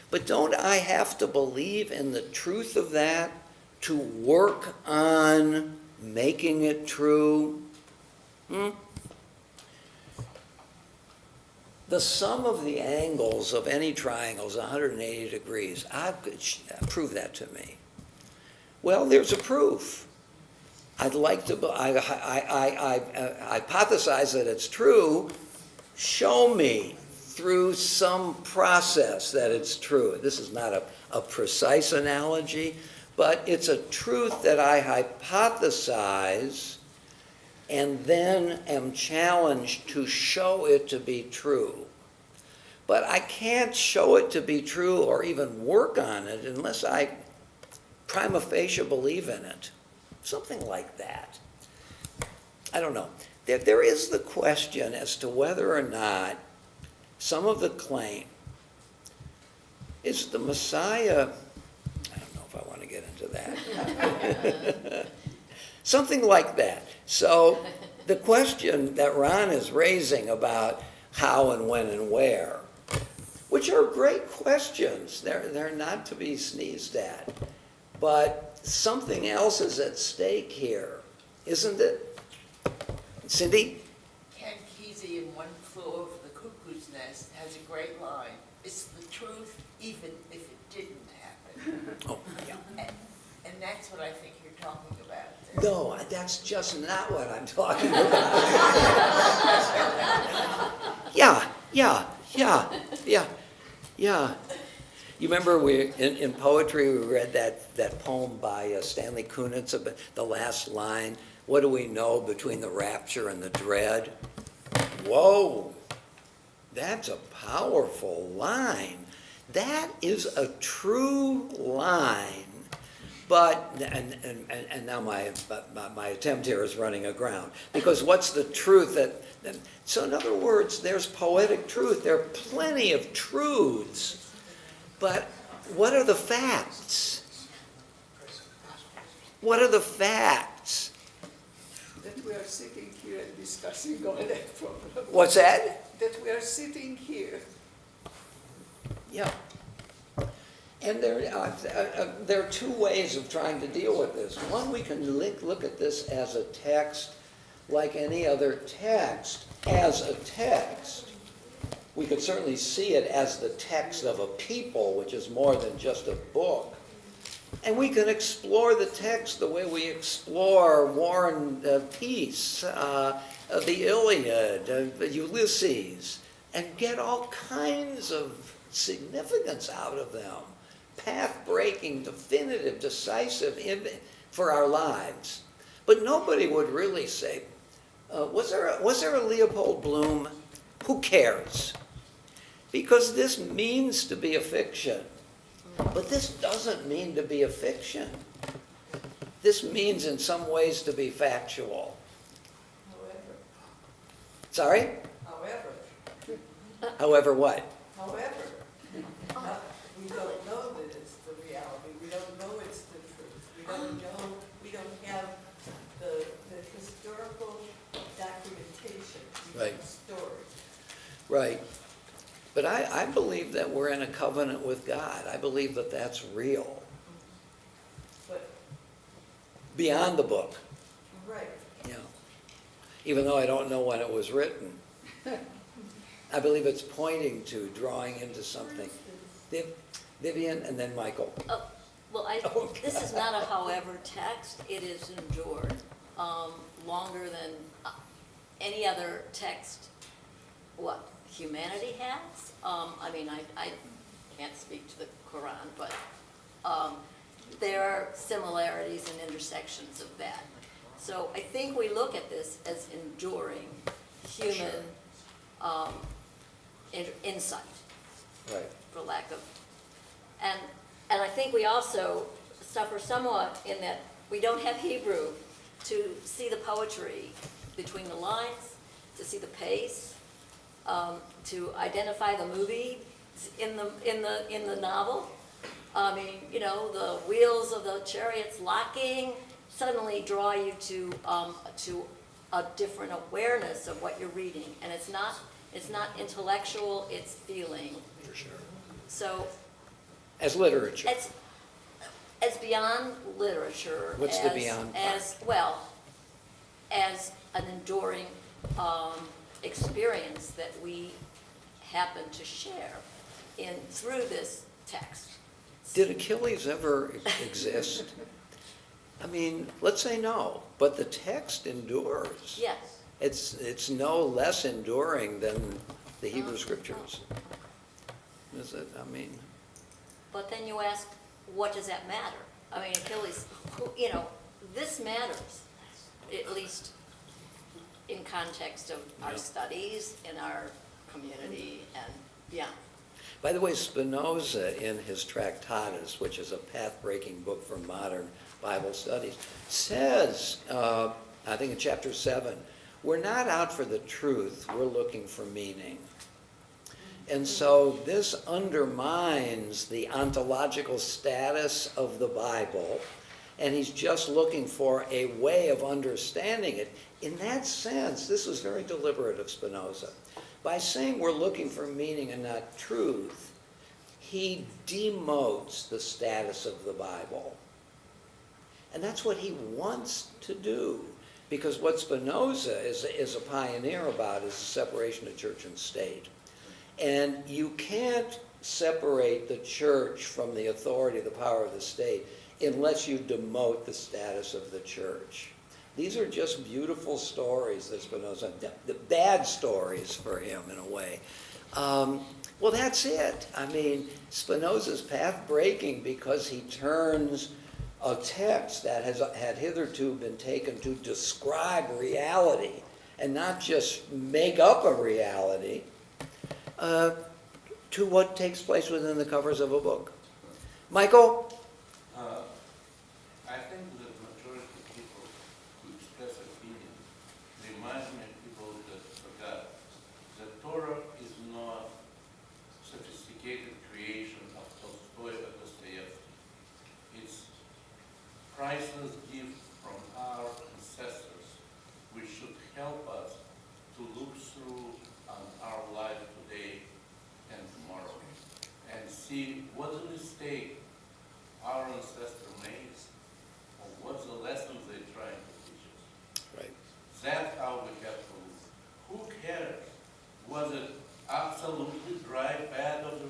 [SPEAKER 2] But don't I have to believe in the truth of that to work on making it true? The sum of the angles of any triangle is 180 degrees. Prove that to me. Well, there's a proof. I'd like to, I hypothesize that it's true. Show me through some process that it's true. This is not a precise analogy, but it's a truth that I hypothesize and then am challenged to show it to be true. But I can't show it to be true or even work on it unless I prima facie believe in it. Something like that. I don't know. There is the question as to whether or not some of the claim is the Messiah. I don't know if I want to get into that. Something like that. So the question that Ron is raising about how and when and where, which are great questions. They're not to be sneezed at. But something else is at stake here, isn't it? Cindy?
[SPEAKER 7] Ken Kesey in One Flew Over the Cuckoo's Nest has a great line. It's the truth even if it didn't happen.
[SPEAKER 2] Oh, yeah.
[SPEAKER 7] And that's what I think you're talking about there.
[SPEAKER 2] No, that's just not what I'm talking about. Yeah. You remember in poetry we read that poem by Stanley Kunitz, about the last line, what do we know between the rapture and the dread? Whoa, that's a powerful line. That is a true line. But, and now my attempt here is running aground, because what's the truth so in other words, there's poetic truth. There are plenty of truths. But what are the facts? What are the facts?
[SPEAKER 1] That we are sitting here and discussing all that problem.
[SPEAKER 2] What's that?
[SPEAKER 1] That we are sitting here.
[SPEAKER 2] Yeah. And there are two ways of trying to deal with this. One, we can look at this as a text like any other text, as a text. We could certainly see it as the text of a people, which is more than just a book. And we can explore the text the way we explore War and Peace, the Iliad, Ulysses, and get all kinds of significance out of them. Path-breaking, definitive, decisive for our lives. But nobody would really say, was there a Leopold Bloom? Who cares? Because this means to be a fiction. But this doesn't mean to be a fiction. This means in some ways to be factual.
[SPEAKER 7] However,
[SPEAKER 2] Sorry?
[SPEAKER 7] however,
[SPEAKER 2] However what?
[SPEAKER 7] however, we don't know that it's the reality. We don't know it's the truth. We don't know, we don't have the historical documentation. We
[SPEAKER 2] Right.
[SPEAKER 7] have stories.
[SPEAKER 2] Right. But I believe that we're in a covenant with God. I believe that that's real.
[SPEAKER 7] But,
[SPEAKER 2] Beyond the book.
[SPEAKER 7] right,
[SPEAKER 2] Yeah. Even though I don't know when it was written. I believe it's pointing to, drawing into something. Vivian and then Michael.
[SPEAKER 6] Well,
[SPEAKER 2] Oh,
[SPEAKER 6] this is not a however text, it is endured longer than any other text, what, humanity has? I mean, I can't speak to the Quran, but there are similarities and intersections of that. So I think we look at this as enduring human insight,
[SPEAKER 2] Right.
[SPEAKER 6] for lack of, and I think we also suffer somewhat in that we don't have Hebrew to see the poetry between the lines, to see the pace, to identify the movie in the novel. I mean, you know, the wheels of the chariots locking suddenly draw you to a different awareness of what you're reading, and it's not intellectual, it's feeling.
[SPEAKER 2] For sure.
[SPEAKER 6] So
[SPEAKER 2] As literature.
[SPEAKER 6] as beyond literature.
[SPEAKER 2] What's the beyond part?
[SPEAKER 6] As well, as an enduring experience that we happen to share through this text.
[SPEAKER 2] Did Achilles ever exist? I mean, let's say no, but the text endures.
[SPEAKER 6] Yes.
[SPEAKER 2] It's no less enduring than the Hebrew Scriptures. Is it? I mean,
[SPEAKER 6] But then you ask, what does that matter? I mean, Achilles, this matters, at least in context of our
[SPEAKER 2] Yeah.
[SPEAKER 6] studies, in our community, and beyond.
[SPEAKER 2] by the way, Spinoza in his Tractatus, which is a path-breaking book for modern Bible studies, says, I think in chapter 7, we're not out for the truth, we're looking for meaning. And so this undermines the ontological status of the Bible, and he's just looking for a way of understanding it. In that sense, this was very deliberate of Spinoza. By saying we're looking for meaning and not truth, he demotes the status of the Bible. And that's what he wants to do, because what Spinoza is a pioneer about is the separation of church and state. And you can't separate the church from the authority, the power of the state, unless you demote the status of the church. These are just beautiful stories that Spinoza, the bad stories for him in a way. Well, that's it. I mean, Spinoza's path-breaking because he turns a text that had hitherto been taken to describe reality and not just make up a reality, to what takes place within the covers of a book. Michael?
[SPEAKER 11] I think that majority of people who express opinion remind me of people that forgot that Torah is not sophisticated creation of Tolstoy or Dostoevsky. It's priceless gift from our ancestors, which should help us to look through on our life today and tomorrow and see what the mistake our ancestor made or what's the lessons they're trying to teach us.
[SPEAKER 2] Right.
[SPEAKER 11] That's how we have to look. Who cares? Was it absolutely dry bed of the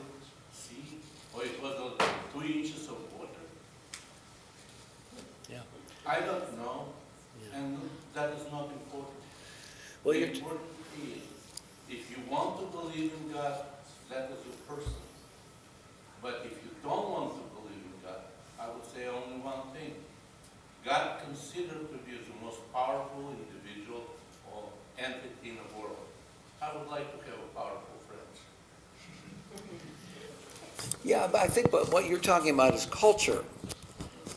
[SPEAKER 11] sea or it was 2 inches of water?
[SPEAKER 2] Yeah.
[SPEAKER 11] I don't know,
[SPEAKER 2] Yeah.
[SPEAKER 11] and that is not important.
[SPEAKER 2] Well,
[SPEAKER 11] The
[SPEAKER 2] you're,
[SPEAKER 11] important is, if you want to believe in God, that is a person. But if you don't want to believe in God, I would say only one thing. God considered to be the most powerful individual or entity in the world. I would like to have a powerful friend.
[SPEAKER 2] yeah, but I think what you're talking about is culture.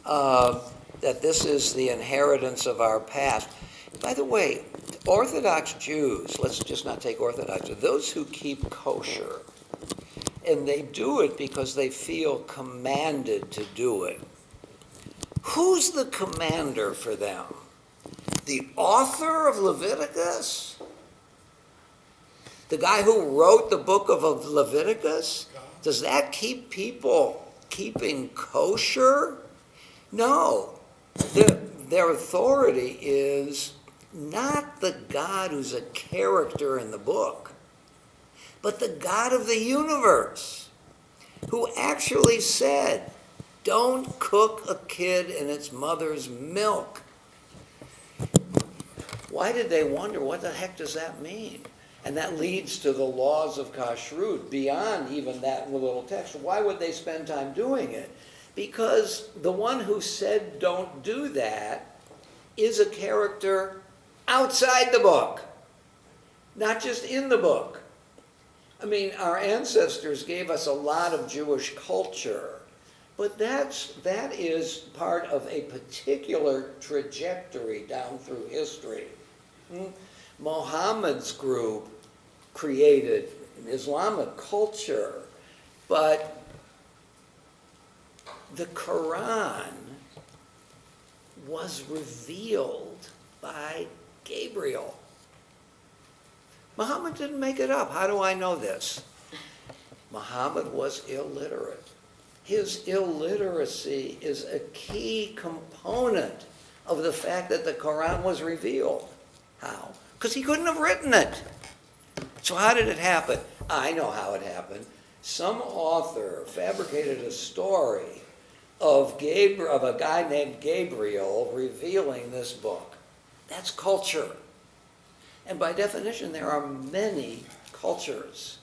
[SPEAKER 2] That this is the inheritance of our past. By the way, Orthodox Jews, let's just not take Orthodox, those who keep kosher, and they do it because they feel commanded to do it. Who's the commander for them? The author of Leviticus? The guy who wrote the book of Leviticus? Does that keep people keeping kosher? No. Their authority is not the God who's a character in the book, but the God of the universe, who actually said, don't cook a kid in its mother's milk. Why did they wonder, what the heck does that mean? And that leads to the laws of kashrut, beyond even that little text. Why would they spend time doing it? Because the one who said don't do that is a character outside the book, not just in the book. I mean, our ancestors gave us a lot of Jewish culture, but that is part of a particular trajectory down through history. Muhammad's group created an Islamic culture, but the Quran was revealed by Gabriel. Muhammad didn't make it up. How do I know this? Muhammad was illiterate. His illiteracy is a key component of the fact that the Quran was revealed. How? Because he couldn't have written it. So how did it happen? I know how it happened. Some author fabricated a story of a guy named Gabriel revealing this book. That's culture. And by definition, there are many cultures.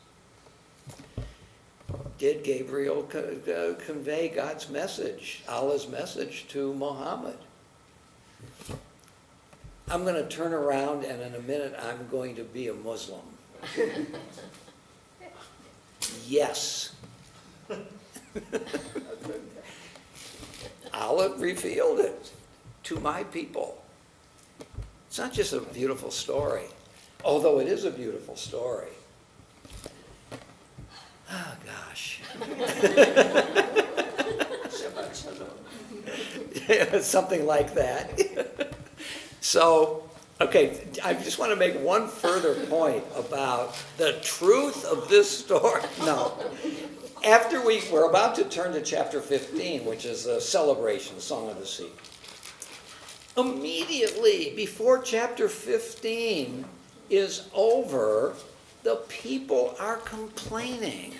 [SPEAKER 2] Did Gabriel convey God's message, Allah's message to Muhammad? I'm going to turn around and in a minute I'm going to be a Muslim. Yes. Allah revealed it to my people. It's not just a beautiful story, although it is a beautiful story. Oh, gosh.
[SPEAKER 1] Shabbat Shalom.
[SPEAKER 2] Yeah, something like that. So, okay, I just want to make one further point about the truth of this story. No. After we're about to turn to chapter 15, which is a celebration, the Song of the Sea. Immediately before chapter 15 is over, the people are complaining.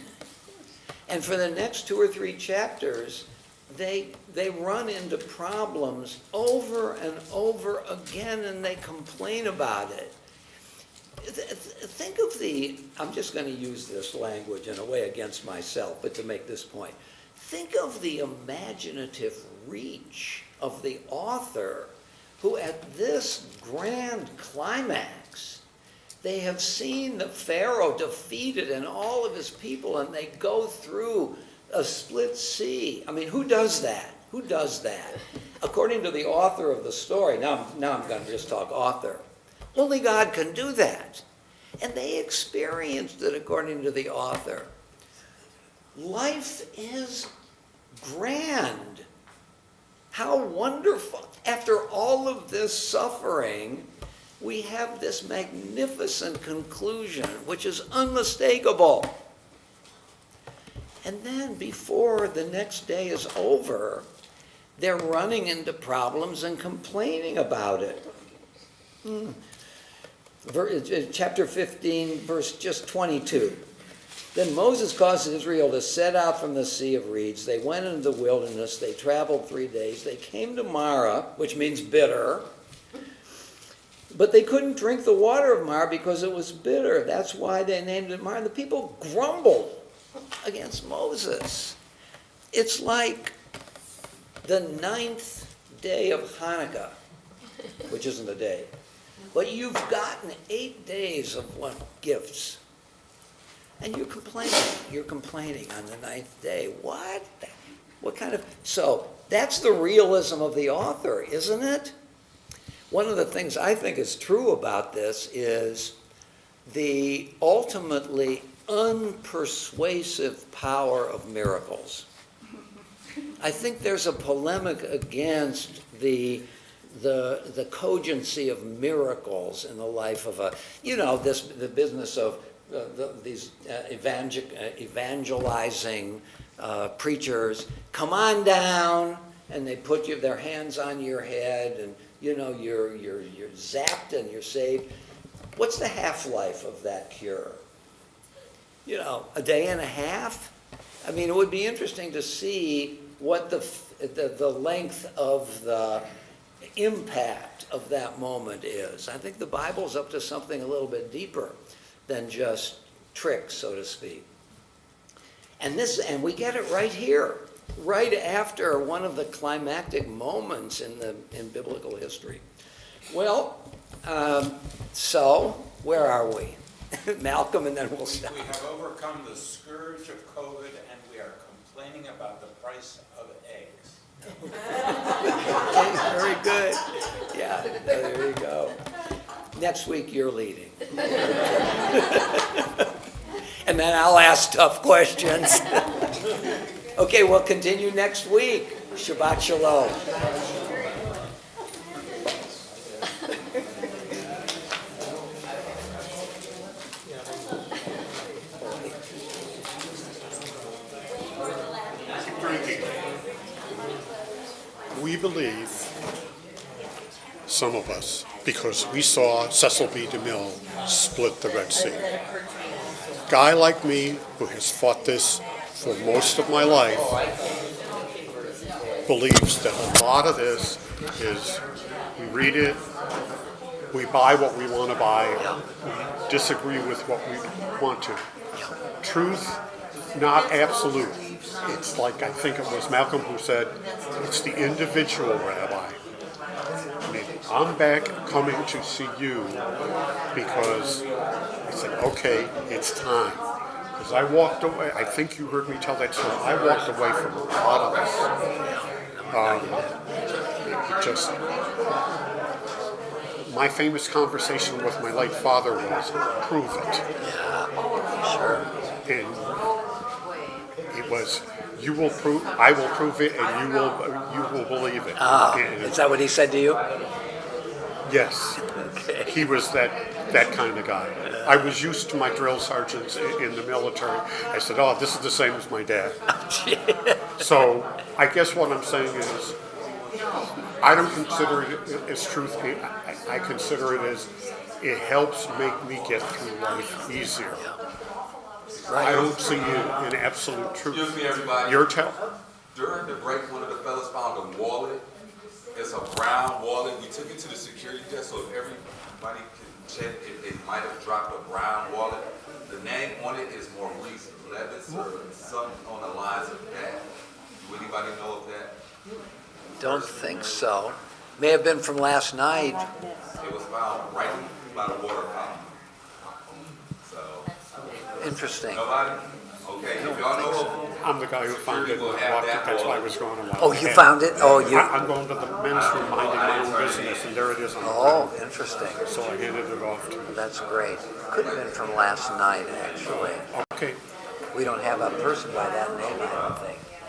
[SPEAKER 2] And for the next 2 or 3 chapters, they run into problems over and over again, and they complain about it. Think of I'm just going to use this language in a way against myself, but to make this point. Think of the imaginative reach of the author, who at this grand climax, they have seen the Pharaoh defeated and all of his people, and they go through a split sea. I mean, who does that? Who does that? According to the author of the story, now I'm going to just talk author, only God can do that. And they experienced it according to the author. Life is grand. How wonderful. After all of this suffering, we have this magnificent conclusion, which is unmistakable. And then before the next day is over, they're running into problems and complaining about it. Chapter 15, verse just 22. Then Moses caused Israel to set out from the Sea of Reeds. They went into the wilderness. They traveled 3 days. They came to Marah, which means bitter. But they couldn't drink the water of Marah because it was bitter. That's why they named it Marah. The people grumbled against Moses. It's like the 9th day of Hanukkah, which isn't a day. But you've gotten 8 days of what? Gifts. And you're complaining. You're complaining on the 9th day. What? What kind of... So that's the realism of the author, isn't it? One of the things I think is true about this is the ultimately unpersuasive power of miracles. I think there's a polemic against the cogency of miracles in the life of the business of these evangelizing preachers. Come on down, and they put their hands on your head, and you're zapped and you're saved. What's the half-life of that cure? A day and a half? I mean, it would be interesting to see what the length of the impact of that moment is. I think the Bible's up to something a little bit deeper than just tricks, so to speak. And we get it right here, right after one of the climactic moments in biblical history. Well, so where are we? Malcolm, and then we'll stop.
[SPEAKER 4] We have overcome the scourge of COVID, and we are complaining about the price of eggs.
[SPEAKER 2] Okay, very good. Yeah, there you go. Next week, you're leading. And then I'll ask tough questions. Okay, we'll continue next week. Shabbat Shalom.
[SPEAKER 12] We believe, some of us, because we saw Cecil B. DeMille split the Red Sea. A guy like me, who has fought this for most of my life, believes that a lot of this is, we read it, we buy what we want to buy, we disagree with what we want to. Truth, not absolute. It's like, I think it was Malcolm who said, it's the individual rabbi. I mean, I'm back coming to see you because I said, okay, it's time. Because I walked away, I think you heard me tell that story, I walked away from a lot of this. My famous conversation with my late father was, prove it.
[SPEAKER 2] Sure.
[SPEAKER 12] And it was, you will prove, I will prove it, and you will believe it.
[SPEAKER 2] Is that what he said to you?
[SPEAKER 12] Yes.
[SPEAKER 2] Okay.
[SPEAKER 12] He was that kind of guy. I was used to my drill sergeants in the military. I said, oh, this is the same as my dad. So I guess what I'm saying is, I don't consider it as truth. I consider it as, it helps make me get through life easier. I don't see it in absolute truth.
[SPEAKER 13] Excuse me, everybody.
[SPEAKER 12] Your tell?
[SPEAKER 13] During the break, one of the fellas found a wallet. It's a brown wallet. We took it to the security desk, so if everybody can check if they might have dropped a brown wallet. The name on it is Maurice Levis or something on the lines of that. Do anybody know of that?
[SPEAKER 2] Don't think so. May have been from last night.
[SPEAKER 13] It was found right by the water fountain. So,
[SPEAKER 2] Interesting.
[SPEAKER 13] nobody? Okay, if y'all know of
[SPEAKER 12] I'm the guy who found it. That's why I was going around.
[SPEAKER 2] Oh, you found it? Oh, you.
[SPEAKER 12] I'm going to the men's room minding my own business, and there it is on the ground.
[SPEAKER 2] Oh, interesting.
[SPEAKER 12] So I handed it off to him.
[SPEAKER 2] That's great. Could have been from last night, actually.
[SPEAKER 12] Okay.
[SPEAKER 2] We don't have a person by that name, I don't think.